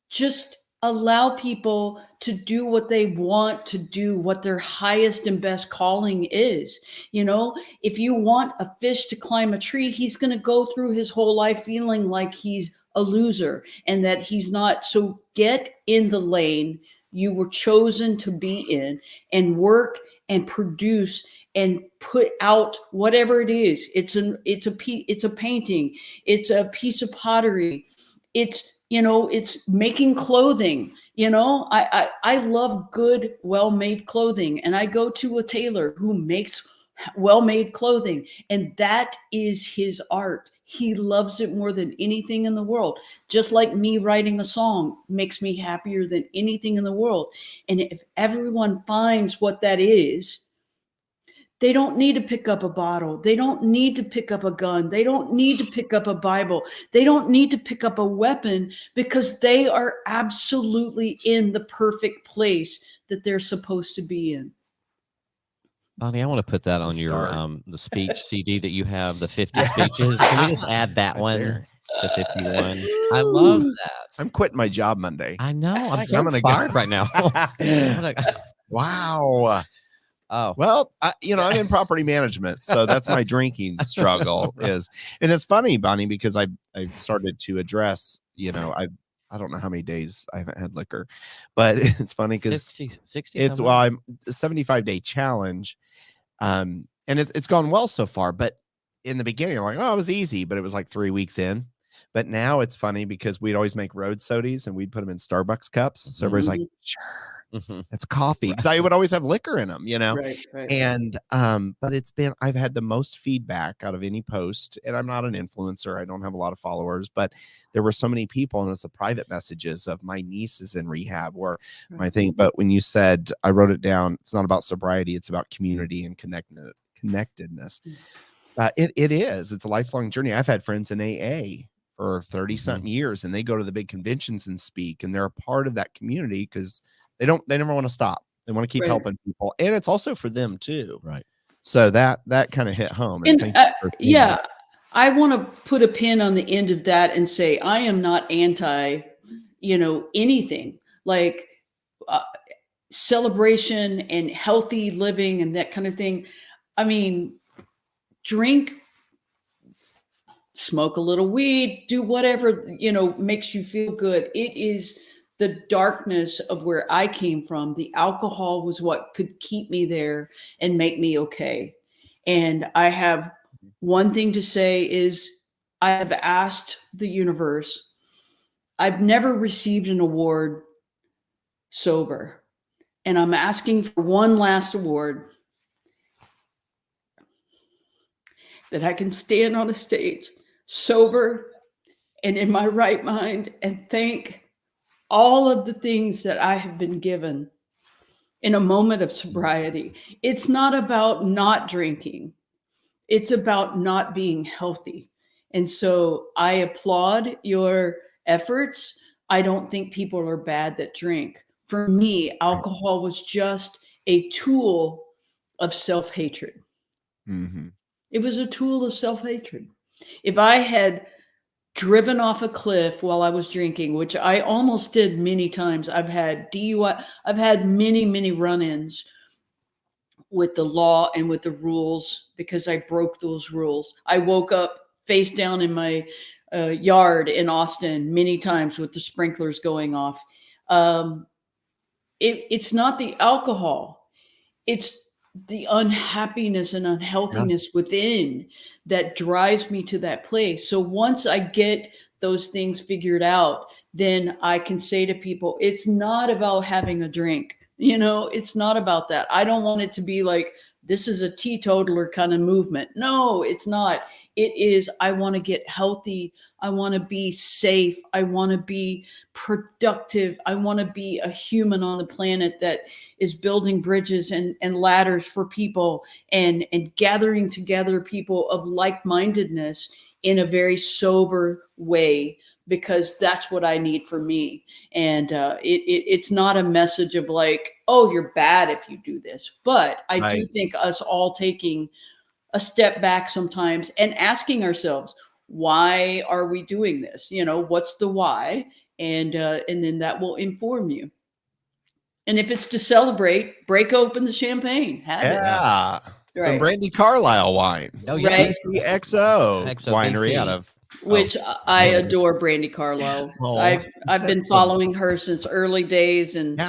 just allow people to do what they want to do, what their highest and best calling is. If you want a fish to climb a tree, he's going to go through his whole life feeling like he's a loser and that he's not. So get in the lane you were chosen to be in and work and produce and put out whatever it is. It's a painting. It's a piece of pottery. It's making clothing. I love good, well-made clothing. And I go to a tailor who makes well-made clothing. And that is his art. He loves it more than anything in the world. Just like me writing a song makes me happier than anything in the world. And if everyone finds what that is, they don't need to pick up a bottle. They don't need to pick up a gun. They don't need to pick up a Bible. They don't need to pick up a weapon because they are absolutely in the perfect place that they're supposed to be in. Bonnie, I want to put that on your the speech CD that you have, the 50 speeches. Can we just add that one to 51? I love that. I'm quitting my job Monday. I know. I'm so inspired right now. Wow. Oh, well, I'm in property management, so that's my drinking struggle and it's funny, Bonnie, because I've started to address, I don't know how many days I haven't had liquor, but it's funny because 60 I'm a 75-day challenge. And it's gone well so far, but in the beginning, I'm like, oh, it was easy, but it was like 3 weeks in. But now it's funny because we'd always make road sodies and we'd put them in Starbucks cups. So everybody's like, sure. It's coffee. Because I would always have liquor in them, Right. And but I've had the most feedback out of any post, and I'm not an influencer. I don't have a lot of followers, but there were so many people, and it's the private messages of my niece is in rehab or my thing. But when you said, I wrote it down, it's not about sobriety, it's about community and connectedness. It is. It's a lifelong journey. I've had friends in AA for 30 something years, and they go to the big conventions and speak, and they're a part of that community because they never want to stop. They want to keep helping people, and it's also for them too. Right. So that kind of hit home. And I want to put a pin on the end of that and say, I am not anti, anything like celebration and healthy living and that kind of thing. I mean, drink, smoke a little weed, do whatever, makes you feel good. It is the darkness of where I came from. The alcohol was what could keep me there and make me okay. And I have one thing to say is I have asked the universe. I've never received an award sober. And I'm asking for one last award that I can stand on a stage sober and in my right mind and thank all of the things that I have been given in a moment of sobriety. It's not about not drinking. It's about not being healthy. And so I applaud your efforts. I don't think people are bad that drink. For me, alcohol was just a tool of self-hatred. It was a tool of self-hatred. If I had driven off a cliff while I was drinking, which I almost did many times, I've had DUI, I've had many, many run-ins with the law and with the rules because I broke those rules. I woke up face down in my yard in Austin many times with the sprinklers going off. It's not the alcohol. It's the unhappiness and unhealthiness within that drives me to that place. So once I get those things figured out, then I can say to people, it's not about having a drink. It's not about that. I don't want it to be like, this is a teetotaler kind of movement. No, it's not. It is, I want to get healthy. I want to be safe. I want to be productive. I want to be a human on the planet that is building bridges and ladders for people and gathering together people of like-mindedness in a very sober way, because that's what I need for me. And it's not a message of like, oh, you're bad if you do this. But I do think us all taking a step back sometimes and asking ourselves, why are we doing this? What's the why? And then that will inform you. And if it's to celebrate, break open the champagne. Have it. Some Brandy Carlisle wine. Oh, yeah. XO winery out of which I adore Brandy Carlisle. I've been following her since early days and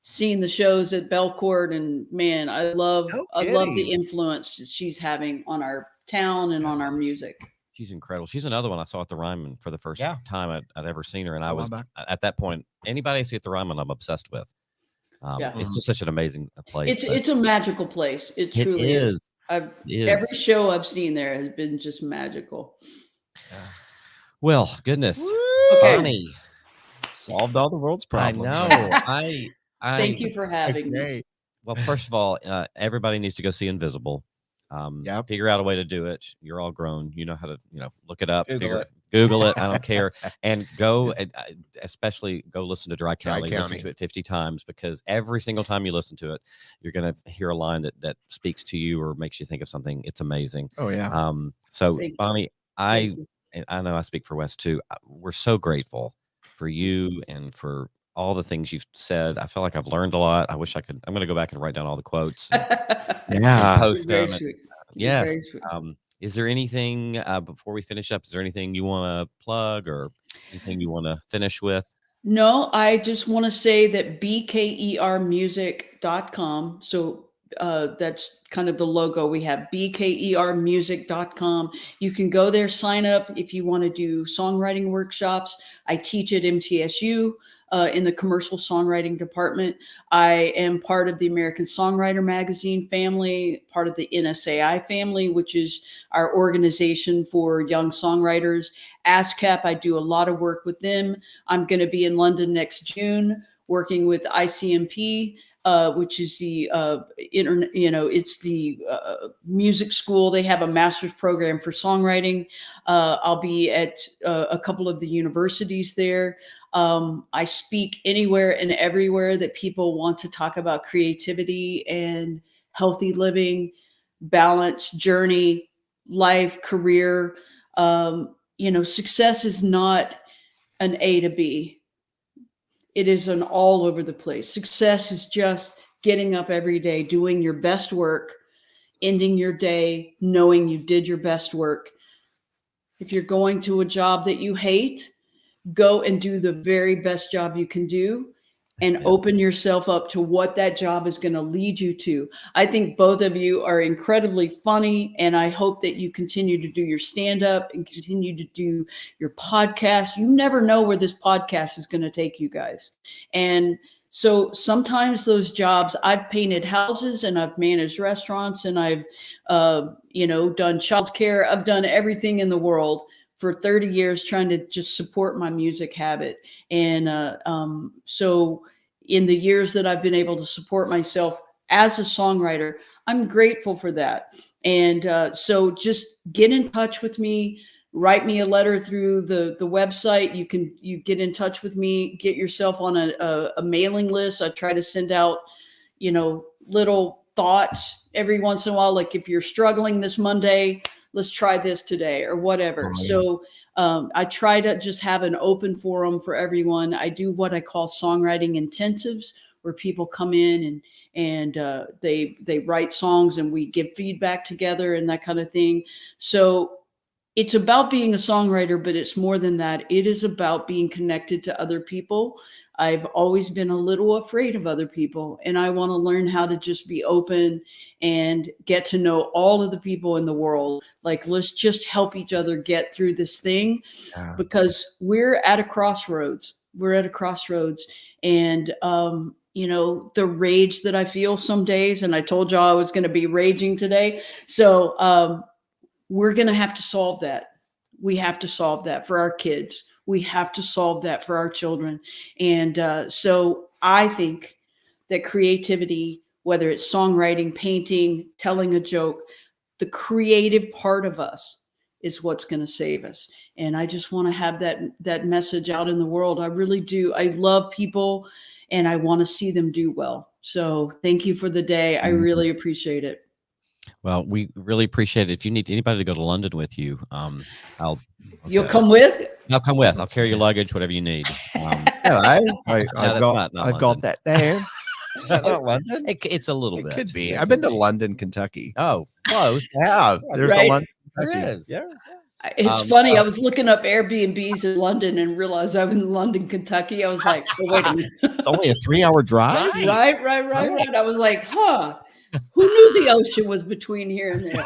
seen the shows at Belcourt, and man, I love the influence she's having on our town and on our music. She's incredible. She's another one I saw at the Ryman for the first time I'd ever seen her, and I was at that point. Anybody I see at the Ryman, I'm obsessed with. It's just such an amazing place. It's a magical place. It truly is. Every show I've seen there has been just magical. Well, goodness, Bonnie solved all the world's problems. I know. Thank you for having me. Well, first of all, everybody needs to go see Invisible. Figure out a way to do it. You're all grown. You know how to, look it up. Google it. I don't care. And go, especially go listen to Dry County. Listen to it 50 times, because every single time you listen to it, you're going to hear a line that speaks to you or makes you think of something. It's amazing. Oh, yeah. So, Bonnie, I know I speak for Wes too. We're so grateful for you and for all the things you've said. I feel like I've learned a lot. I wish I could. I'm going to go back and write down all the quotes. And post them. Yes. Is there anything before we finish up? Is there anything you want to plug or anything you want to finish with? No, I just want to say that bkermusic.com. So that's kind of the logo we have, bkermusic.com. You can go there, sign up if you want to do songwriting workshops. I teach at MTSU. in the commercial songwriting department. I am part of the American Songwriter Magazine family, part of the NSAI family, which is our organization for young songwriters. ASCAP, I do a lot of work with them. I'm going to be in London next June working with ICMP, which is the it's the music school. They have a master's program for songwriting. I'll be at a couple of the universities there. I speak anywhere and everywhere that people want to talk about creativity and healthy living, balance, journey, life, career. Success is not an A to B. It is an all over the place. Success is just getting up every day, doing your best work, ending your day knowing you did your best work. If you're going to a job that you hate, go and do the very best job you can do and open yourself up to what that job is going to lead you to. I think both of you are incredibly funny, and I hope that you continue to do your stand-up and continue to do your podcast. You never know where this podcast is going to take you guys. And so sometimes those jobs, I've painted houses and I've managed restaurants and I've, done childcare. I've done everything in the world for 30 years trying to just support my music habit. And so in the years that I've been able to support myself as a songwriter, I'm grateful for that. And so just get in touch with me, write me a letter through the website. You get in touch with me, get yourself on a mailing list. I try to send out, little thoughts every once in a while. Like if you're struggling this Monday, let's try this today or whatever. Oh, yeah. So I try to just have an open forum for everyone. I do what I call songwriting intensives, where people come in and they write songs and we give feedback together and that kind of thing. So it's about being a songwriter, but it's more than that. It is about being connected to other people. I've always been a little afraid of other people, and I want to learn how to just be open and get to know all of the people in the world. Like, let's just help each other get through this thing, because we're at a crossroads. We're at a crossroads. And, the rage that I feel some days, and I told y'all I was going to be raging today. So, we're going to have to solve that. We have to solve that for our kids. We have to solve that for our children. And so I think that creativity, whether it's songwriting, painting, telling a joke, the creative part of us is what's going to save us. And I just want to have that message out in the world. I really do. I love people and I want to see them do well. So thank you for the day. I really appreciate it. Well, we really appreciate it. If you need anybody to go to London with you, You'll come with? I'll come with. I'll carry your luggage, whatever you need. I've got that down. Is that not London? It's a little bit. It could be. I've been to London, Kentucky. Oh, close. I have. There's a London, Kentucky. There is. Yeah. It's funny. I was looking up Airbnbs in London and realized I was in London, Kentucky. I was like, oh, wait a minute. It's only a 3-hour drive. Right. I was like, who knew the ocean was between here and there?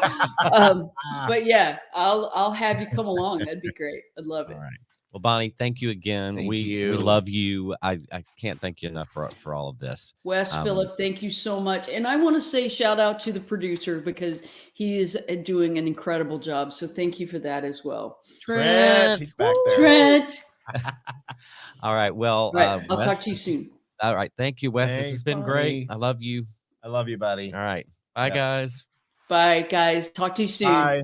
But yeah, I'll have you come along. That'd be great. I'd love it. All right. Well, Bonnie, thank you again. We love you. I can't thank you enough for all of this. Wes, Phillip, thank you so much. And I want to say shout out to the producer, because he is doing an incredible job. So thank you for that as well. Trent, he's back there. Trent. All right. Well, I'll talk to you soon. All right. Thank you, Wes. This has been great. I love you. I love you, buddy. All right. Bye, guys. Bye, guys. Talk to you soon. Bye.